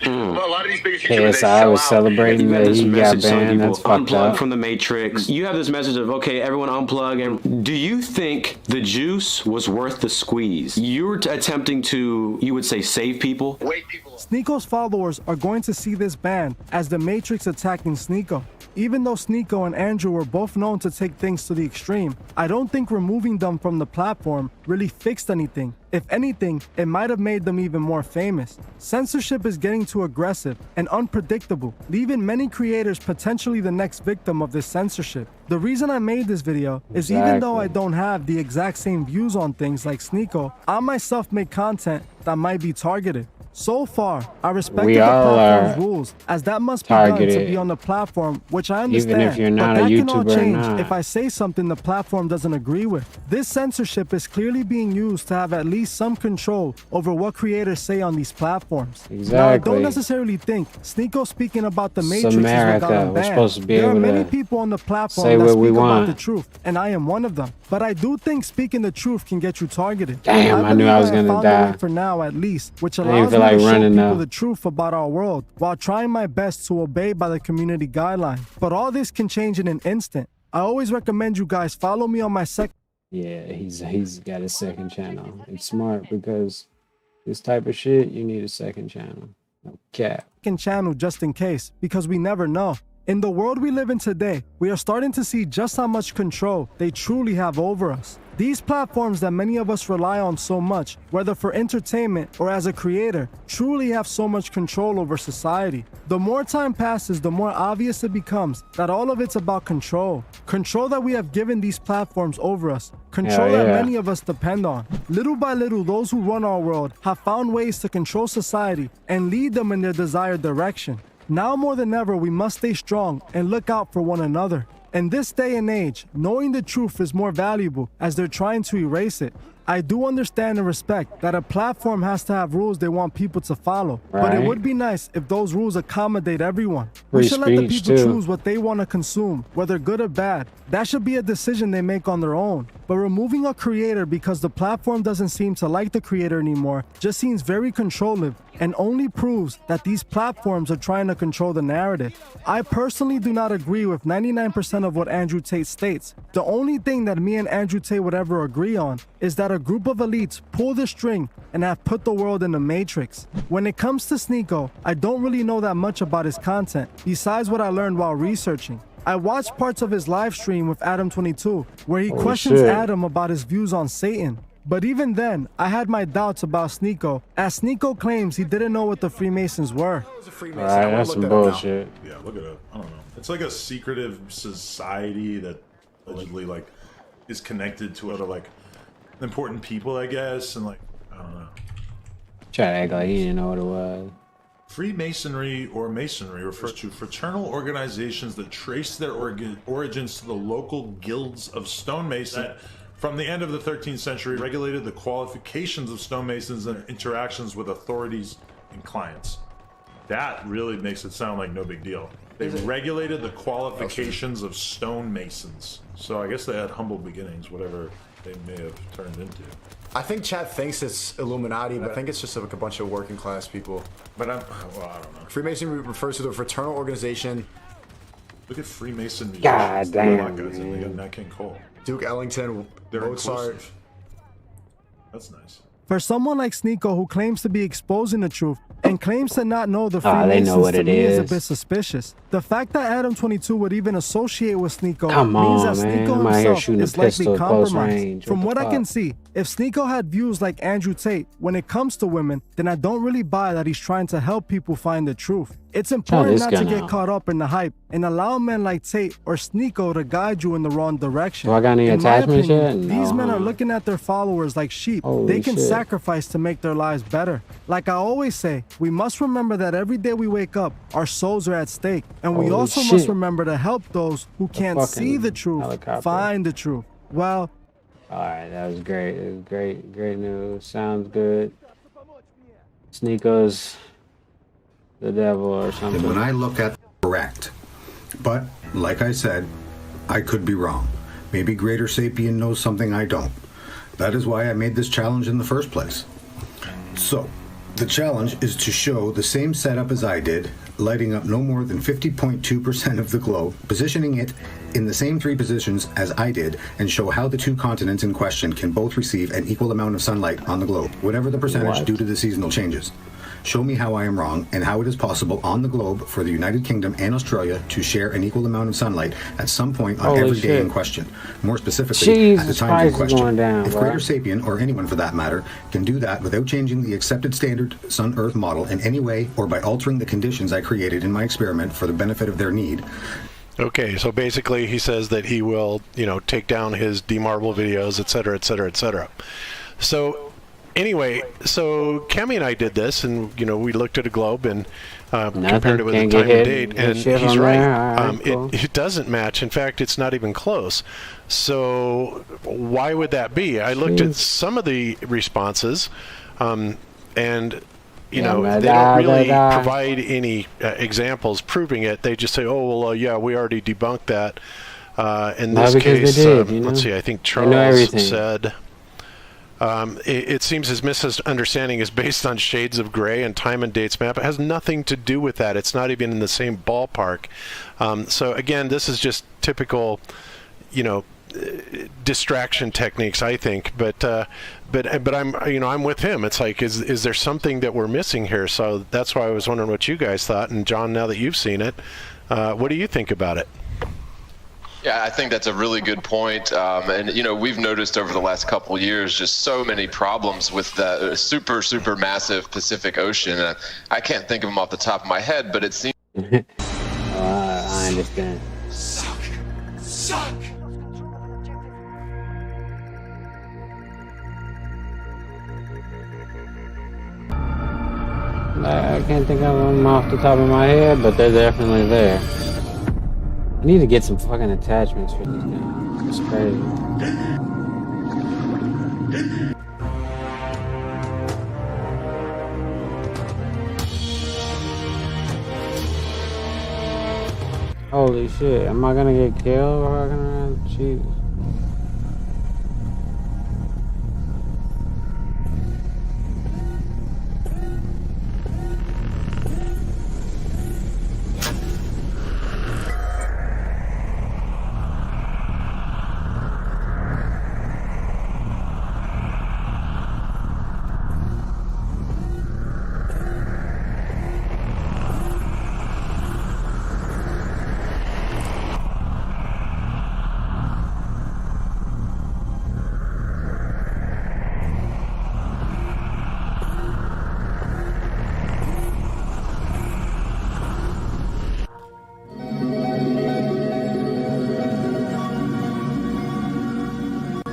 A lot of these biggest YouTubers, they KSI sell was out. celebrating You got that this he got message telling banned. people That's fucked unplug up. from the Matrix. You have this message of, okay, everyone unplug. And do you think the juice was worth the squeeze? You were attempting to, you would say, save people? Sneako's followers are going to see this ban as the Matrix attacking Sneako. Even though Sneako and Andrew were both known to take things to the extreme, I don't think removing them from the platform really fixed anything. If anything, it might have made them even more famous. Censorship is getting too aggressive and unpredictable, leaving many creators potentially the next victim of this censorship. The reason I made this video is even though I don't have the exact same views on things like Sneako, I myself make content that might be targeted. So far, I respect We the all platform's are rules, as that must be done to targeted. be on the platform, which I understand. Even if you're not but a that can all YouTuber or change not. if I say something the platform doesn't agree with. This censorship is clearly being used to have at least some control over what creators say on these platforms. Now, I Exactly. don't necessarily think Sneako speaking about the It's Matrix is what got America. him We're banned. supposed to be There are able many to people on the platform say that what speak we about want. the truth, and I am one of them. But I do think speaking the truth can get you targeted. Damn, I knew believe I was have gonna found a die. way for now, at least, which I didn't allows feel me like to show running people now. the truth about our world while trying my best to obey by the community guidelines. But all this can change in an instant. I always recommend you guys follow me on my second Yeah, he's got a second channel. It's smart because this type of shit, you need a second channel. No cap. channel just in case, because we never know. In the world we live in today, we are starting to see just how much control they truly have over us. These platforms that many of us rely on so much, whether for entertainment or as a creator, truly have so much control over society. The more time passes, the more obvious it becomes that all of it's about control. Control that we have given these platforms over us. Control that many of us depend on. Little by little, those who run our world have found ways to control society and lead them in their desired direction. Now more than ever, we must stay strong and look out for one another. In this day and age, knowing the truth is more valuable as they're trying to erase it. I do understand and respect that a platform has to have rules they want people to follow, but it Right. would be nice if those rules accommodate everyone. Free We should let the speech, people too. choose what they want to consume, whether good or bad. That should be a decision they make on their own. But removing a creator because the platform doesn't seem to like the creator anymore just seems very controlling and only proves that these platforms are trying to control the narrative. I personally do not agree with 99% of what Andrew Tate states. The only thing that me and Andrew Tate would ever agree on is that a group of elites pull the string and have put the world in the Matrix. When it comes to Sneako, I don't really know that much about his content, besides what I learned while researching. I watched parts of his live stream with Adam22, where he Holy questions shit. Adam about his views on Satan. But even then, I had my doubts about Sneako, as Sneako claims he didn't know what the Freemasons were. Alright, that's some bullshit. Yeah, look it up. I don't know. It's like a secretive society that allegedly like is connected to other like important people, I guess, and like I don't know. Try to act like he didn't know what it was. Freemasonry or Masonry refers to fraternal organizations that trace their origins to the local guilds of stonemason that, from the end of the 13th century, regulated the qualifications of stonemasons and their interactions with authorities and clients. That really makes it sound like no big deal. They regulated the qualifications of stonemasons. So I guess they had humble beginnings, whatever they may have turned into. I think chat thinks it's Illuminati, but I think it's just like a bunch of working class people. But I don't know. Freemasonry refers to the fraternal organization. Look at Freemason musicians. God damn, Black guys, and they got Nat King Cole. Duke Ellington, They're Mozart. inclusive. That's nice. For someone like Sneako who claims to be exposing the truth and claims to not know the they know Freemasons, what to it me is a is. bit suspicious. The fact that Adam 22 would even associate with Sneako Come means on, that man. Sneako I'm out here himself shooting a is likely pistol at close compromised. range. From What what the I can fuck? see, if Sneako had views like Andrew Tate when it comes to women, then I don't really buy that he's trying to help people find the truth. It's important this not to guy get now. caught up in the hype and allow men like Tate or Sneako to guide you in the wrong direction. Do I got any In my attachments opinion, yet? these No, men are huh? looking at their followers like sheep. Holy They can shit. sacrifice to make their lives better. Like I always say, we must remember that every day we wake up, our souls are at stake. And we Holy also shit. must remember to help those who can't fucking see the truth, helicopter. find the truth. Well, All right, that was great. It was great news. Sounds good. Sneako's the devil or something. And when I look at correct, but like I said, I could be wrong. Maybe Greater Sapien knows something I don't. That is why I made this challenge in the first place. So, the challenge is to show the same setup as I did, lighting up no more than 50.2% of the globe, positioning it in the same 3 positions as I did, and show how the 2 continents in question can both receive an equal amount of sunlight on the globe, whatever the percentage What? due to the seasonal changes. Show me how I am wrong and how it is possible on the globe for the United Kingdom and Australia to share an equal amount of sunlight at some point on Holy every day shit. in question. More specifically, at the Jesus times in Christ is question. going down, If bro. Greater Sapien, or anyone for that matter, can do that without changing the accepted standard Sun-Earth model in any way or by altering the conditions I created in my experiment for the benefit of their need, Okay, so basically he says that he will, take down his demarble videos, et cetera, et cetera, et cetera. So anyway, so Cammy and I did this, and we looked at a globe and compared it with the Can't get time and hit. date, Hit and shit he's on right. there. All right, cool. It doesn't match. In fact, it's not even close. So why would that be? I looked at some of the responses, and they don't really provide any examples proving it. They just say, "Oh, well, yeah, we already debunked that." In No, this because case, they did, let's see. I think They know Charles everything. said. It seems his misunderstanding is based on shades of gray and time and dates map. It has nothing to do with that. It's not even in the same ballpark. So again, this is just typical, distraction techniques, I think. But I'm with him. It's like, is there something that we're missing here? So that's why I was wondering what you guys thought. And John, now that you've seen it, what do you think about it? Yeah, I think that's a really good point. And, we've noticed over the last couple of years just so many problems with the super, super massive Pacific Ocean. I can't think of them off the top of my head, but it seems... I understand. Suck! I can't think of them off the top of my head, but they're definitely there. I need to get some fucking attachments for these guys. It's crazy. Holy shit, am I gonna get killed or am I gonna... Jesus.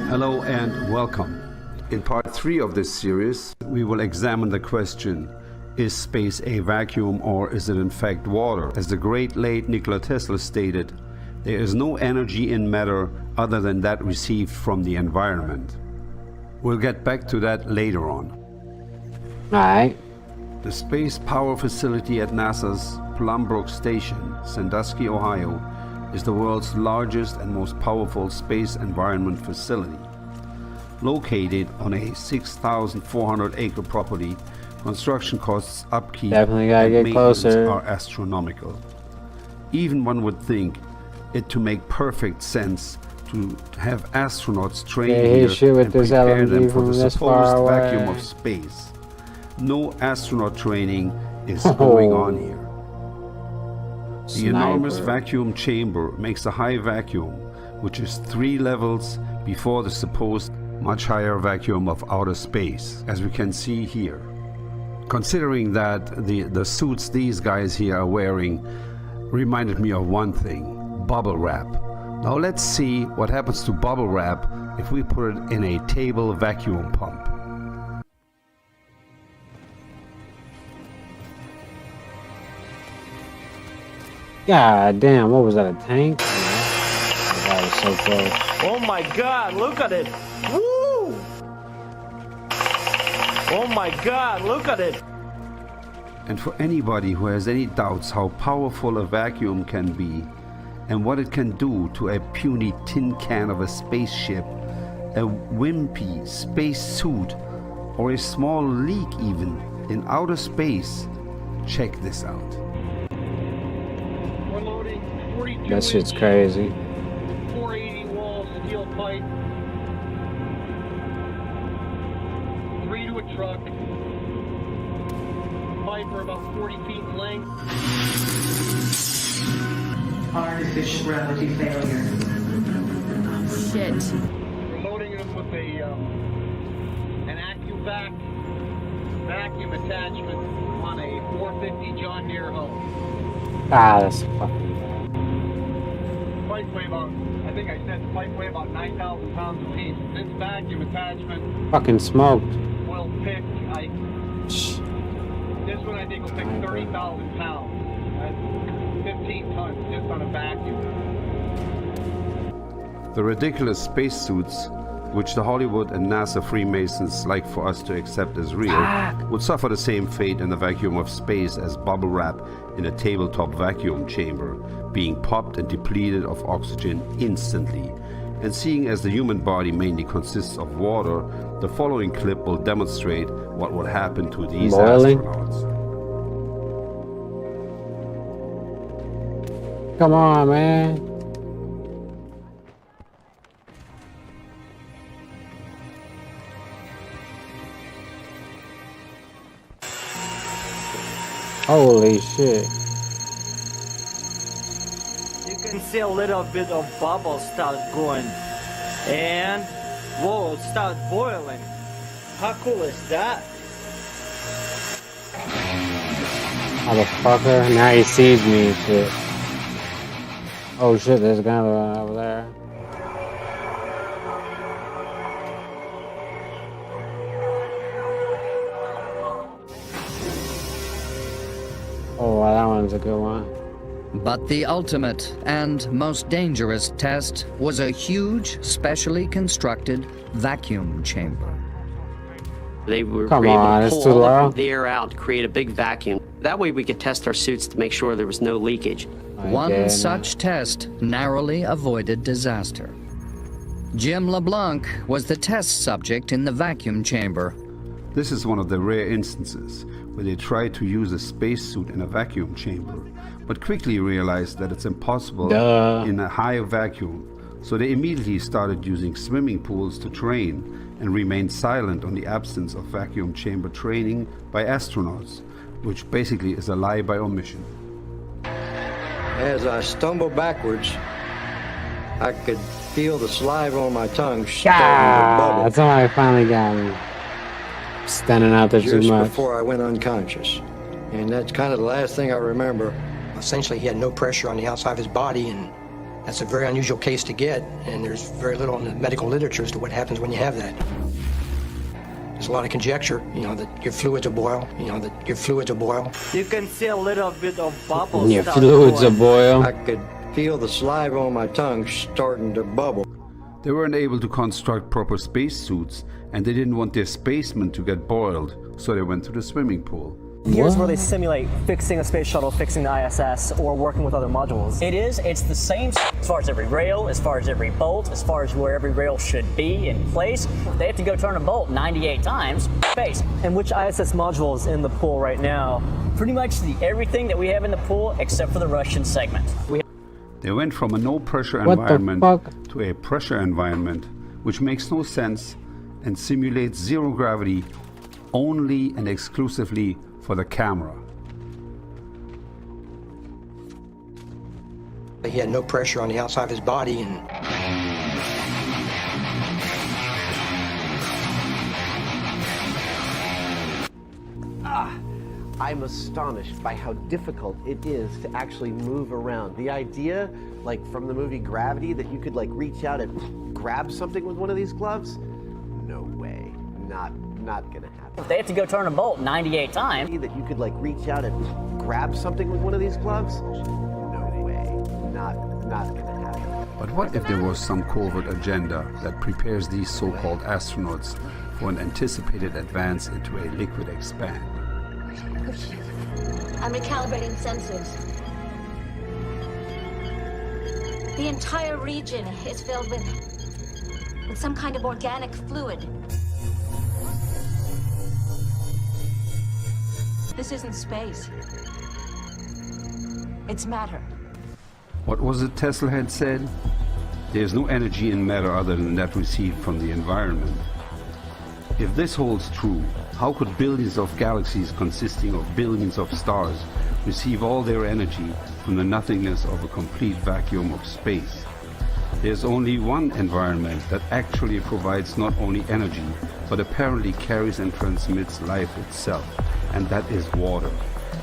Hello and welcome. In part 3 of this series, we will examine the question, is space a vacuum or is it in fact water? As the great late Nikola Tesla stated, there is no energy in matter other than that received from the environment. We'll get back to that later on. Alright. The Space Power Facility at NASA's Plumbrook Station, Sandusky, Ohio, is the world's largest and most powerful space environment facility. Located on a 6,400-acre property, construction costs, upkeep, Definitely gotta and get maintenance closer. are astronomical. Even one would think it to make perfect sense to have astronauts train Yeah, here shit with and this prepare LMG them for from the this far supposed away. vacuum of space. No astronaut training is going on here. The enormous Sniper. vacuum chamber makes a high vacuum, which is 3 levels before the supposed much higher vacuum of outer space, as we can see here. Considering that the suits these guys here are wearing reminded me of one thing: bubble wrap. Now let's see what happens to bubble wrap if we put it in a table vacuum pump. God damn, what was that, a tank? That was so close. Oh my God, look at it. Woo! Oh my God, look at it. And for anybody who has any doubts how powerful a vacuum can be and what it can do to a puny tin can of a spaceship, a wimpy space suit, or a small leak even in outer space, check this out. That shit's crazy. 480 wall steel pipe. 3 to a truck. Pipe are about 40 feet in length. Artificial gravity failure. Shit. We're loading them with an AccuVac vacuum attachment on a 450 John Deere hoe. Ah, that's fucking. Pipe weigh about, I think I said the pipe weigh about 9,000 pounds a piece. This vacuum attachment, Fucking smoked. will pick, this one I think will pick 30,000 pounds. That's 15 tons just on a vacuum. The ridiculous spacesuits, which the Hollywood and NASA Freemasons like for us to accept as real, would suffer the same fate in the vacuum of space as bubble wrap in a tabletop vacuum chamber, being popped and depleted of oxygen instantly. And seeing as the human body mainly consists of water, the following clip will demonstrate what would happen to these Boiling? astronauts. Come on, man. Holy shit. You can see a little bit of bubbles start going. And, whoa, it start boiling. How cool is that? Motherfucker. Now he sees me and shit. Oh shit, there's a guy over there. Oh, well, that one's a good one. But the ultimate and most dangerous test was a huge, specially constructed vacuum chamber. They were Come able on, to it's pull too all low. of the air out to create a big vacuum. That way we could test our suits to make sure there was no leakage. One such test narrowly avoided disaster. Jim LeBlanc was the test subject in the vacuum chamber. This is one of the rare instances where they tried to use a spacesuit in a vacuum chamber, but quickly realized that it's impossible in a high vacuum. So they immediately started using swimming pools to train and remained silent on the absence of vacuum chamber training by astronauts, which basically is a lie by omission. As I stumbled backwards, I could feel the saliva on my tongue starting to Ah, bubble somebody finally got me. Standing out there too just much. before I went unconscious. And that's kind of the last thing I remember. Essentially, he had no pressure on the outside of his body, and that's a very unusual case to get, and there's very little in the medical literature as to what happens when you have that. There's a lot of conjecture, that your fluids will boil, You can see a little bit of bubbles Your start fluids going. are boil. I could feel the saliva on my tongue starting to bubble. They weren't able to construct proper spacesuits, and they didn't want their spacemen to get boiled, so they went to the swimming pool. Here's where they simulate fixing a space shuttle, fixing the ISS, or working with other modules. It's the same as far as every rail, as far as every bolt, as far as where every rail should be in place. They have to go turn a bolt 98 times, space. And which ISS module is in the pool right now? Pretty much everything that we have in the pool except for the Russian segment. They went from a no-pressure What the environment fuck? to a pressure environment, which makes no sense and simulates zero gravity only and exclusively for the camera. He had no pressure on the outside of his body, and I'm astonished by how difficult it is to actually move around. The idea, like from the movie Gravity, that you could like reach out and grab something with one of these gloves? No way. Not gonna happen. If they have to go turn a bolt 98 times. That you could like reach out and grab something with one of these gloves? No way. Not gonna happen. But what if there was some covert agenda that prepares these so-called astronauts for an anticipated advance into a liquid expand? Oh shit. I'm recalibrating sensors. The entire region is filled with some kind of organic fluid. This isn't space. It's matter. What was it Tesla had said? There's no energy in matter other than that received from the environment. If this holds true, how could billions of galaxies consisting of billions of stars receive all their energy from the nothingness of a complete vacuum of space? There's only one environment that actually provides not only energy, but apparently carries and transmits life itself, and that is water.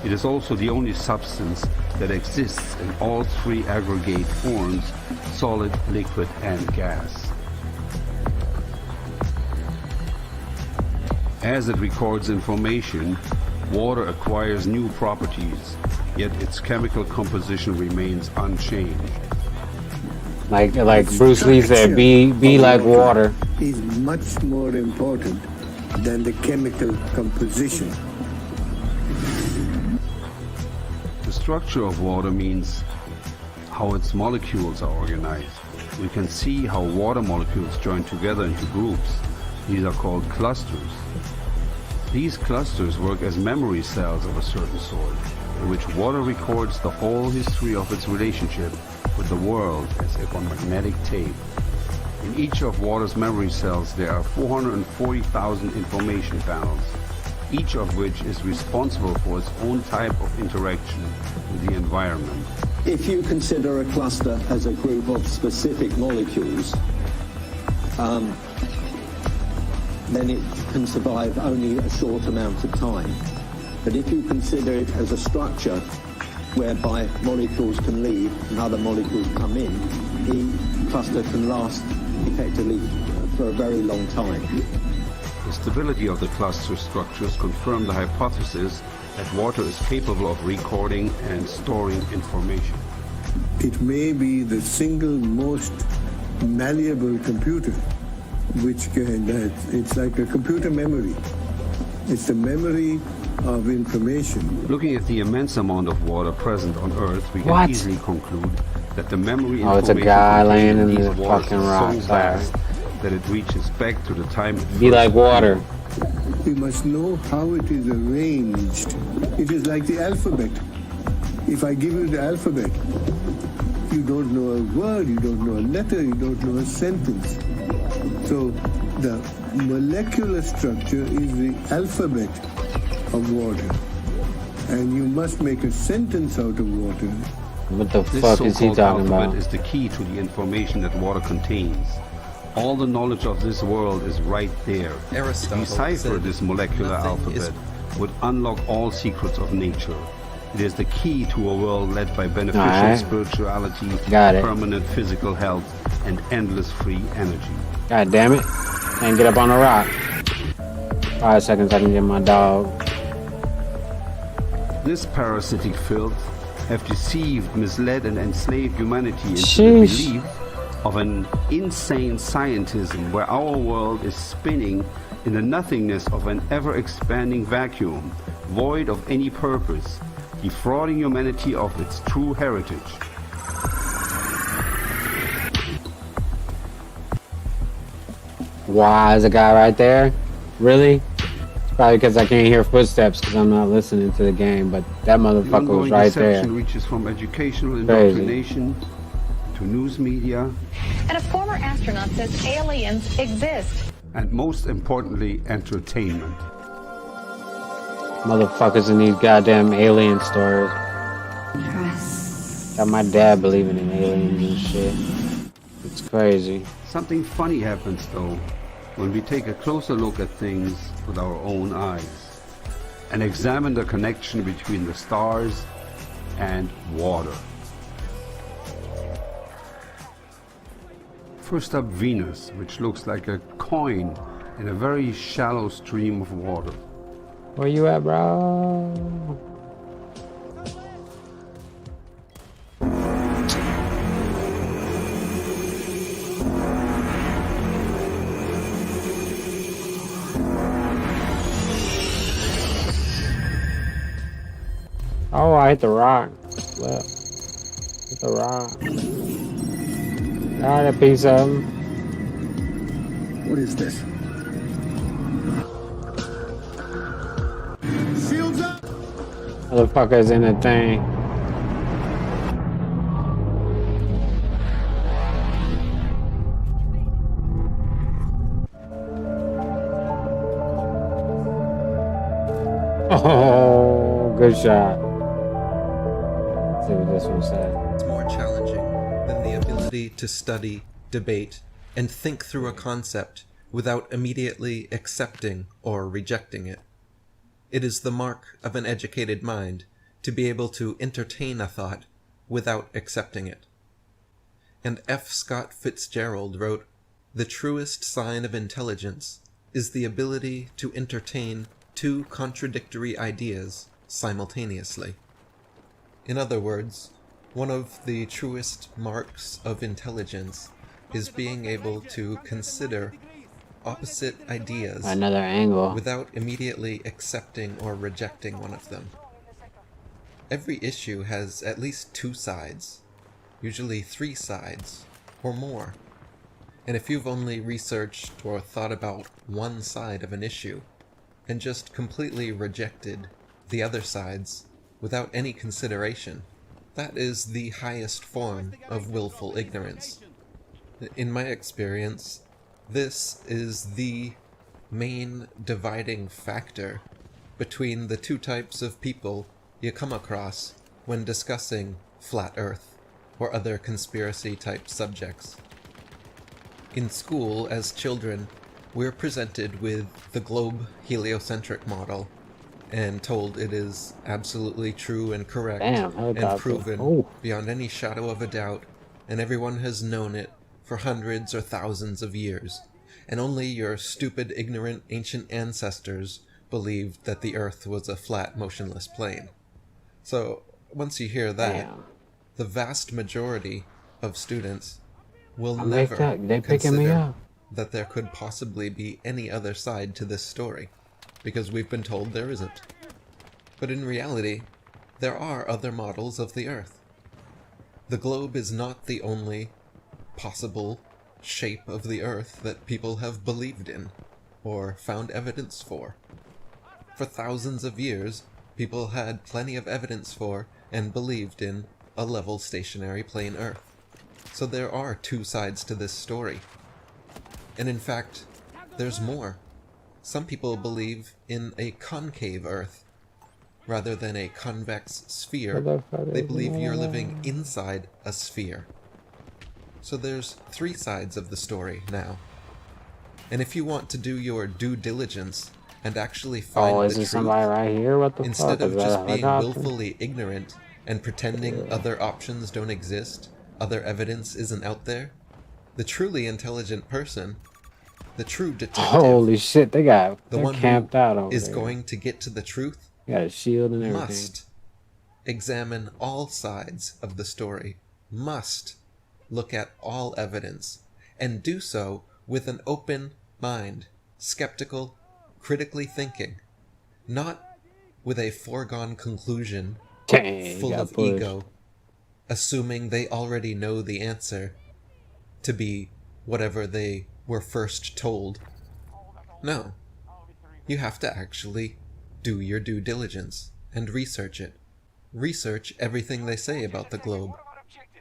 It is also the only substance that exists in all three aggregate forms, solid, liquid, and gas. As it records information, water acquires new properties, yet its chemical composition remains unchanged. Like Bruce Lee said, be like water. Is much more important than the chemical composition. The structure of water means how its molecules are organized. We can see how water molecules join together into groups. These are called clusters. These clusters work as memory cells of a certain sort, in which water records the whole history of its relationship with the world as if on magnetic tape. In each of water's memory cells there are 440,000 information panels, each of which is responsible for its own type of interaction with the environment. If you consider a cluster as a group of specific molecules, then it can survive only a short amount of time. But if you consider it as a structure whereby molecules can leave and other molecules come in, the cluster can last effectively for a very long time. The stability of the cluster structures confirm the hypothesis that water is capable of recording and storing information. It may be the single most malleable computer, which can, it's like a computer memory. It's the memory of information. Looking at the immense amount of water present on Earth, we can easily conclude that the memory information it's a guy laying in the waters fucking is rock. so vast that it reaches back to the time it Be first like water. We must know how it is arranged. It is like the alphabet. If I give you the alphabet, you don't know a word, you don't know a letter, you don't know a sentence. So the molecular structure is the alphabet of water. And you must make a sentence out of water. What the This fuck is he so-called talking alphabet about? is the key to the information that water contains. All the knowledge of this world is right there. Aristotle Decipher said this molecular nothing is- alphabet would unlock all secrets of nature. It is the key to a world led by beneficial Alright. spirituality, Got it. permanent physical health, and endless free energy. God damn it. Can't get up on a rock. 5 seconds I can get my dog. This parasitic filth have deceived, misled, and enslaved humanity into the Sheesh. belief of an insane scientism where our world is spinning in the nothingness of an ever-expanding vacuum, void of any purpose, defrauding humanity of its true heritage. Why is a guy right there? Really? It's probably because I can't hear footsteps because I'm not listening to the game, but that The motherfucker was ongoing right there. deception reaches from educational Crazy. indoctrination to news media, And a former astronaut says aliens exist. and most importantly, entertainment. Motherfuckers in these goddamn alien stories. Got my dad believing in aliens and shit. It's crazy. Something funny happens though when we take a closer look at things with our own eyes and examine the connection between the stars and water. First up, Venus, which looks like a coin in a very shallow stream of water. Where you at, bro? Oh, I hit the rock. Look. Hit the rock. Got a piece of him. What is this? Shields up! Motherfuckers in the thing. Oh, good shot. Let's see what this one said. It's more challenging than the ability to study, debate, and think through a concept without immediately accepting or rejecting it. It is the mark of an educated mind to be able to entertain a thought without accepting it. And F. Scott Fitzgerald wrote, "The truest sign of intelligence is the ability to entertain two contradictory ideas simultaneously." In other words, one of the truest marks of intelligence is being able to consider opposite ideas Another angle. without immediately accepting or rejecting one of them. Every issue has at least two sides, usually three sides or more. And if you've only researched or thought about one side of an issue and just completely rejected the other sides without any consideration, that is the highest form of willful ignorance. In my experience, this is the main dividing factor between the two types of people you come across when discussing flat Earth or other conspiracy-type subjects. In school, as children, we're presented with the globe heliocentric model and told it is absolutely true and correct and proven beyond any shadow of a doubt, and everyone has known it for hundreds or thousands of years, and only your stupid, ignorant, ancient ancestors believed that the Earth was a flat, motionless plane. So, once you hear that, the vast majority of students will never consider that there could possibly be any other side to this story, because we've been told there isn't. But in reality, there are other models of the Earth. The globe is not the only possible shape of the Earth that people have believed in, or found evidence for. For thousands of years, people had plenty of evidence for and believed in a level stationary plane Earth. So there are two sides to this story. And in fact, there's more. Some people believe in a concave Earth. Rather than a convex sphere, they believe you're living inside a sphere. So there's three sides of the story now. And if you want to do your due diligence and actually find the truth, somebody right here? What the instead fuck? of Is just that being happened? willfully ignorant and pretending other options don't exist, other evidence isn't out there, the truly intelligent person, the true detective, Holy shit, they got the they're one camped who out over is there. going to get to the truth, Got a shield and everything. must examine all sides of the story, must look at all evidence, and do so with an open mind, skeptical, critically thinking, not with a foregone conclusion Dang, full got of pushed. ego, assuming they already know the answer to be whatever they were first told. No. You have to actually do your due diligence and research it. Research everything they say about the globe.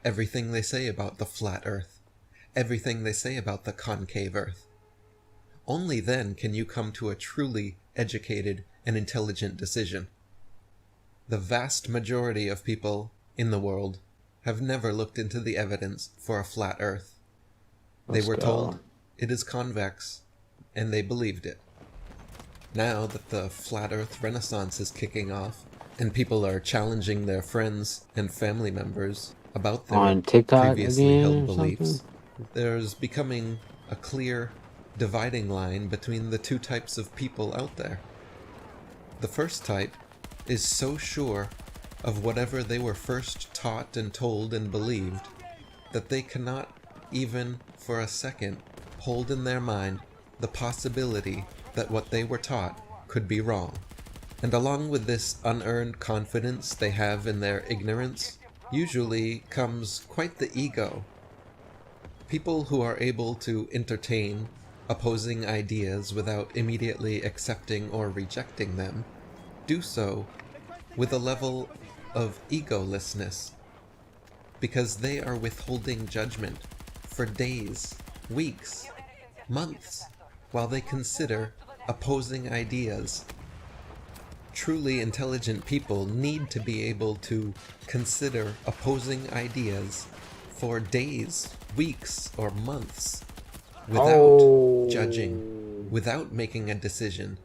everything they say about the flat Earth, everything they say about the concave Earth. Only then can you come to a truly educated and intelligent decision. The vast majority of people in the world have never looked into the evidence for a flat Earth. They were told it is convex, and they believed it. Now that the flat Earth renaissance is kicking off, and people are challenging their friends and family members about their on TikTok previously again held or beliefs, something? there's becoming a clear dividing line between the two types of people out there. The first type is so sure of whatever they were first taught and told and believed that they cannot even for a second hold in their mind the possibility that what they were taught could be wrong. And along with this unearned confidence they have in their ignorance, usually comes quite the ego. People who are able to entertain opposing ideas without immediately accepting or rejecting them do so with a level of egolessness, because they are withholding judgment for days, weeks, months, while they consider opposing ideas. Truly intelligent people need to be able to consider opposing ideas for days, weeks, or months without judging, without making a decision,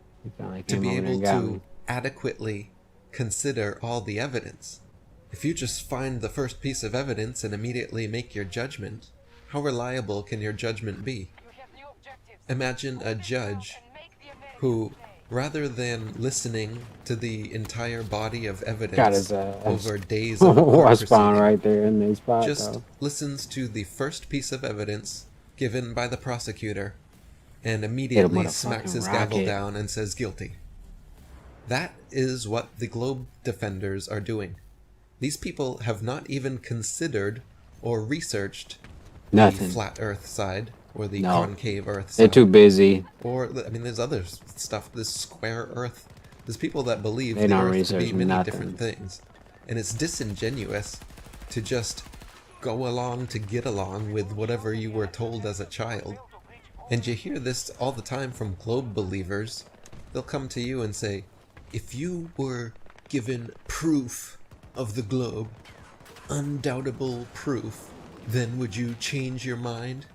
to be able to adequately consider all the evidence. If you just find the first piece of evidence and immediately make your judgment, how reliable can your judgment be? Imagine a judge who, rather than listening to the entire body of evidence over days of a court proceeding, right there in the spot, just listens to the first piece of evidence given by the prosecutor and immediately smacks his gavel down and says guilty. That is what the globe defenders are doing. These people have not even considered or researched the flat Earth side or the concave Earth side. They're too busy. Or, I mean, there's other stuff, this square Earth. There's people that believe They the don't Earth to be research many nothing. different things. And it's disingenuous to just go along to get along with whatever you were told as a child. And you hear this all the time from globe believers. They'll come to you and say, if you were given proof of the globe, undoubtable proof, then would you change your mind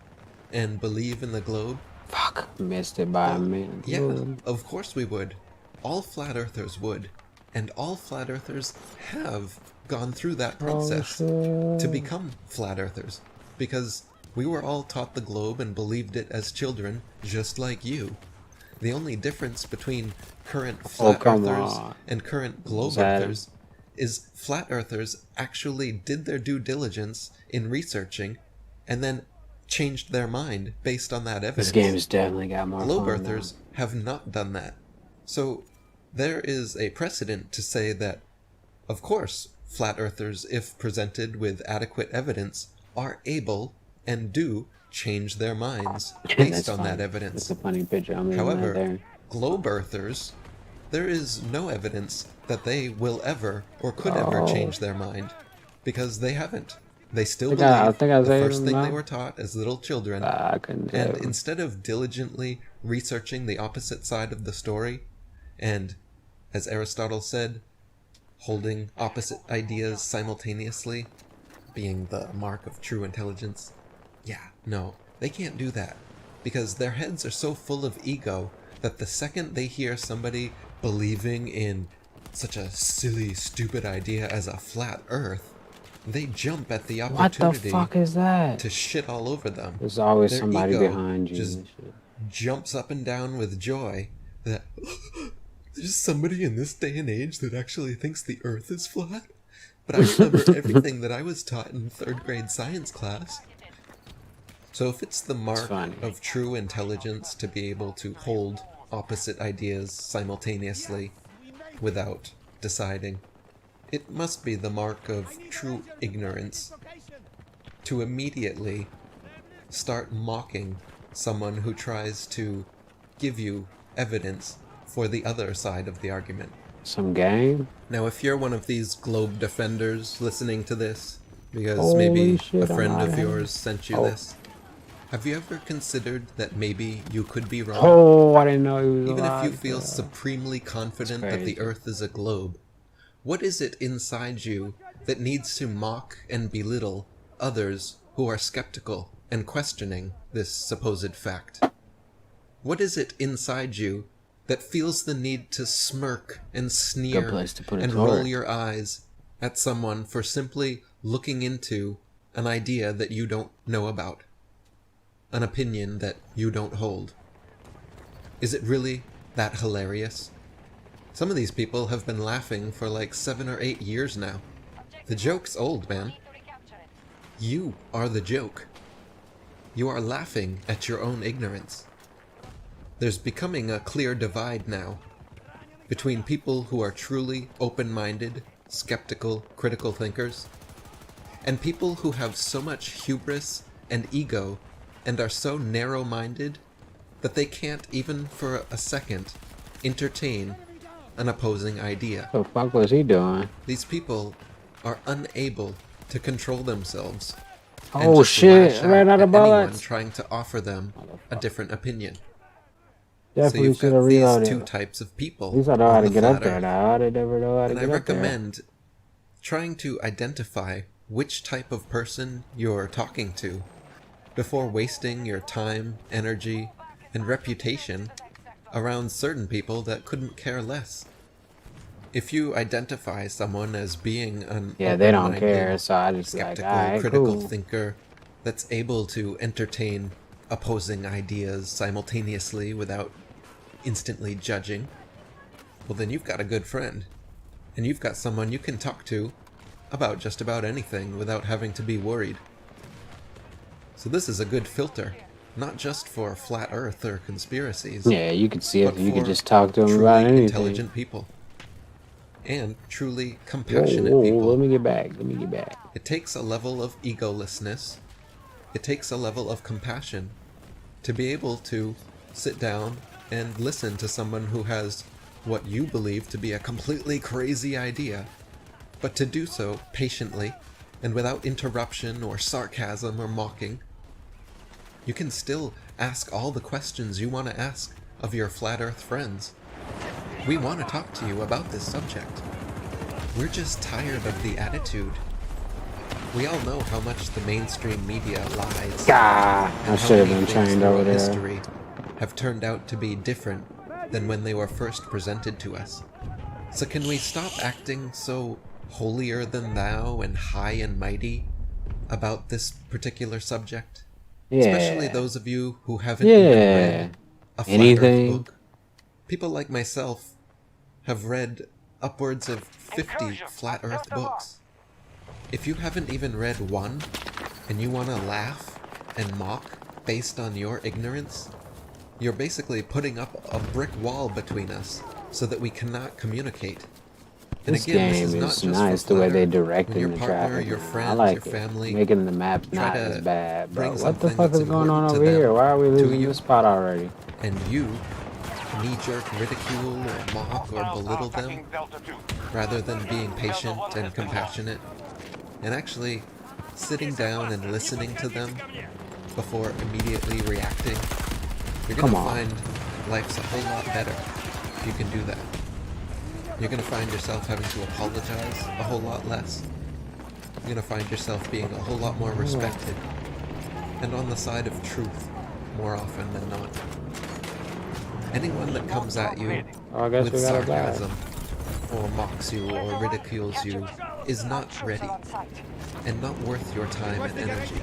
and believe in the globe? Fuck, missed it by a minute. Yeah, of course we would. All flat earthers would. And all flat earthers have gone through that process to become flat earthers. Because we were all taught the globe and believed it as children, just like you. The only difference between current flat earthers and current globe earthers is flat earthers actually did their due diligence in researching and then changed their mind based on that evidence. This game's definitely got more Globe fun earthers have not done that. So there is a precedent to say that, of course, flat earthers, if presented with adequate evidence, are able and do change their minds based on that evidence. That's a funny picture. I'm leaving that However, there. globe earthers, there is no evidence that they will ever or could ever change their mind, because they haven't. They still believe the first thing they were taught as little children, and instead of diligently researching the opposite side of the story, and, as Aristotle said, holding opposite ideas simultaneously, being the mark of true intelligence, yeah, no, they can't do that, because their heads are so full of ego that the second they hear somebody believing in such a silly, stupid idea as a flat Earth, they jump at the opportunity What the fuck is that? to shit all over them. There's always Their somebody ego behind you just and shit. jumps up and down with joy that there's somebody in this day and age that actually thinks the Earth is flat. But I remember everything that I was taught in 3rd grade science class. So if it's the mark of true intelligence to be able to hold opposite ideas simultaneously without deciding, it must be the mark of true ignorance to immediately start mocking someone who tries to give you evidence for the other side of the argument. Some game? Now, if you're one of these globe defenders listening to this, because Holy maybe shit, a friend I'm of not yours sent you Oh. this. Have you ever considered that maybe you could be wrong? Oh, I didn't know he was Even if you alive, feel bro. supremely confident that crazy. the Earth is a globe, what is it inside you that needs to mock and belittle others who are skeptical and questioning this supposed fact? What is it inside you that feels the need to smirk and sneer place to put it and to roll work. your eyes at someone for simply looking into an idea that you don't know about? An opinion that you don't hold? Is it really that hilarious? Some of these people have been laughing for like 7 or 8 years now. The joke's old, man. You are the joke. You are laughing at your own ignorance. There's becoming a clear divide now between people who are truly open-minded, skeptical, critical thinkers, and people who have so much hubris and ego and are so narrow-minded that they can't even for a second entertain an opposing idea. What the fuck was he doing? These people are unable to control themselves. and Oh just shit, lash I ran out of at anyone bullets. trying to offer them a different opinion. Definitely so you've should got have these reloaded. two types of people. At least I know how on to the get up flat there earth. now. I didn't ever know how to And I get up there. recommend trying to identify which type of person you're talking to before wasting your time, energy, and reputation around certain people that couldn't care less. If you identify someone as being an Yeah, they don't open-minded, care, so I just like, skeptical, alright, critical cool. thinker that's able to entertain opposing ideas simultaneously without instantly judging, well then you've got a good friend. And you've got someone you can talk to about just about anything without having to be worried. So this is a good filter, not just for flat earth or conspiracies. Yeah, you could see it. but You could for just talk to them truly about anything. intelligent people. And truly Whoa, compassionate whoa, people. let me get back. Let me get back. It takes a level of egolessness. It takes a level of compassion to be able to sit down and listen to someone who has what you believe to be a completely crazy idea, but to do so patiently and without interruption or sarcasm or mocking. You can still ask all the questions you want to ask of your flat earth friends. We want to talk to you about this subject. We're just tired of the attitude. We all know how much the mainstream media lies. Gah, I and how should have many been things trained over throughout there. history have turned out to be different than when they were first presented to us. So can we stop acting so holier than thou and high and mighty about this particular subject? Especially Yeah. those of you who haven't even Yeah. read a flat Anything. earth book. People like myself have read upwards of 50 flat earth books. If you haven't even read one, and you want to laugh and mock based on your ignorance, you're basically putting up a brick wall between us so that we cannot communicate. And This again, game this is not is just nice for the way flat they earth. directed When your the partner, traffic. your man. friends, I like your it. family, Making the maps try not to as bad, bro. bring What the something fuck is that's going on important over to here? them Why are we to leaving you. this spot already? and you knee-jerk ridicule or mock or belittle them rather than being patient and compassionate and actually sitting down and listening to them before immediately reacting, you're Come gonna on. find life's a whole lot better if you can do that. You're gonna find yourself having to apologize a whole lot less. You're gonna find yourself being a whole lot more respected and on the side of truth more often than not. Anyone that comes at you Oh, I guess with we got it back. sarcasm or mocks you or ridicules you is not ready and not worth your time and energy.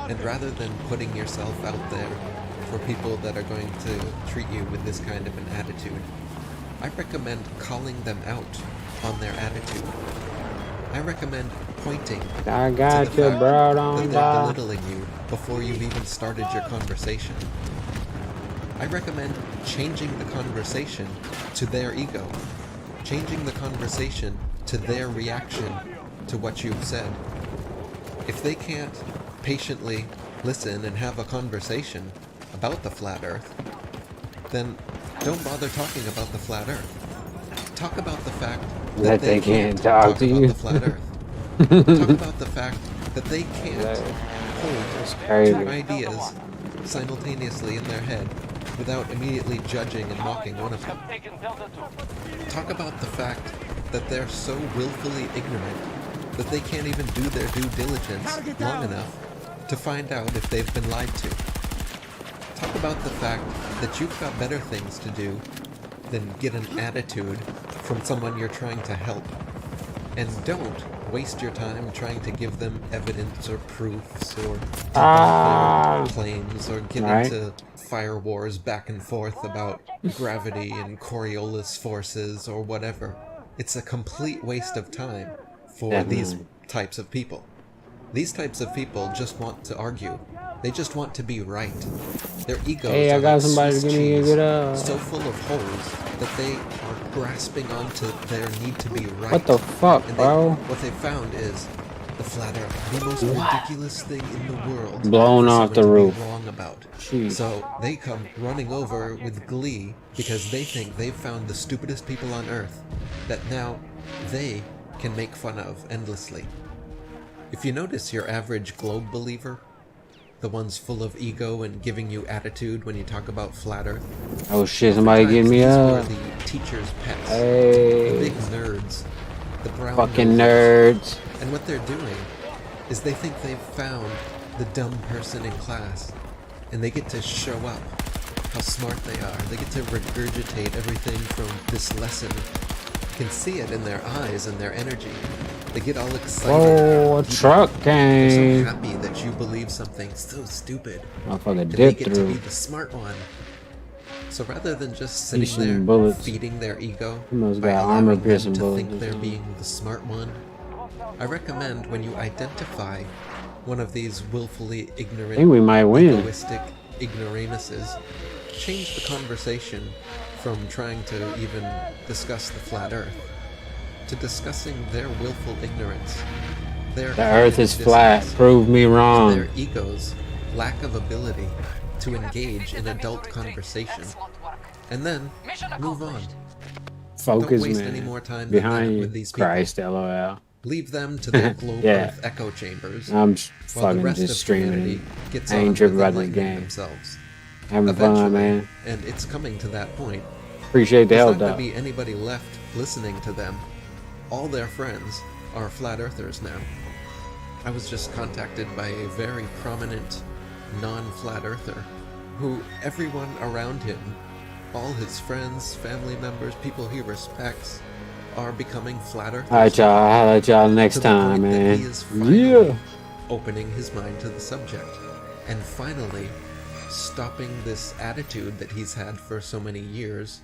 And rather than putting yourself out there for people that are going to treat you with this kind of an attitude, I recommend calling them out on their attitude. I recommend pointing I to got the you, fact bro. that Don't they're die. belittling you before you've even started your conversation. I recommend changing the conversation to their ego, changing the conversation to their reaction to what you've said. If they can't patiently listen and have a conversation about the flat earth, then don't bother talking about the flat earth. Talk about the fact That they can't talk to about you. the flat earth. Talk about the fact that they can't hold crazy. two ideas simultaneously in their head without immediately judging and mocking one of them. Talk about the fact that they're so willfully ignorant that they can't even do their due diligence long enough to find out if they've been lied to. Talk about the fact that you've got better things to do than get an attitude from someone you're trying to help. And don't waste your time trying to give them evidence or proofs or debunk their claims or get into fire wars back and forth about gravity and Coriolis forces or whatever. It's a complete waste of time for these types of people. These types of people just want to argue. They just want to be right. Their egos I are got like somebody Swiss give me a cheese, good so full of holes that they are grasping onto their need to be right. What the fuck, and bro? What they found is the flat earth, the most ridiculous thing in the world. Blown for off someone the to be roof. wrong about. Jeez. So they come running over with glee because they think they've found the stupidest people on earth that now they can make fun of endlessly. If you notice your average globe believer, the ones full of ego and giving you attitude when you talk about flat earth. Oh shit, somebody give me these up. were the teacher's pets. Hey. The big nerds. The brown Fucking nosers. nerds. And what they're doing is they think they've found the dumb person in class, and they get to show up how smart they are. They get to regurgitate everything from this lesson. You can see it in their eyes and their energy. They get all excited. Oh, a truck They're came. so happy that you believe something so stupid. Motherfucker And they dipped get to through. be the smart one. So rather than just sitting Piercing there bullets. feeding their ego He must by got armor allowing them piercing to bullets. think they're being the smart one, I recommend when you identify one of these willfully ignorant, I think we might win. egoistic ignoramuses, change the conversation from trying to even discuss the flat earth to discussing their willful ignorance. Their The earth is cognitive flat. dissonance, Prove me wrong. their ego's lack of ability to engage in adult conversation, and then move on. Focus, Don't waste man. any more time than Behind that you. with these people. Christ, LOL. Leave them to their globe Yeah. earth echo chambers. I'm while the fucking rest just of streaming. humanity gets I ain't on tripping with about this enlightening game. themselves. Having fun, Eventually, man. and it's coming to that point. Appreciate the There's help, not going though. to be anybody left listening to them. All their friends are flat earthers now. I was just contacted by a very prominent non-flat earther who everyone around him, all his friends, family members, people he respects, are becoming flat earthers. Alright, y'all. I'll holler at y'all next To the time, point that man. he is finally Yeah. opening his mind to the subject and finally stopping this attitude that he's had for so many years,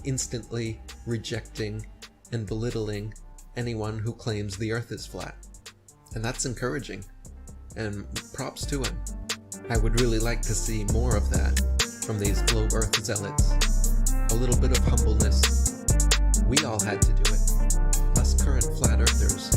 instantly rejecting and belittling anyone who claims the earth is flat. And that's encouraging, and props to him. I would really like to see more of that from these globe earth zealots. A little bit of humbleness. We all had to do it. Us current flat earthers.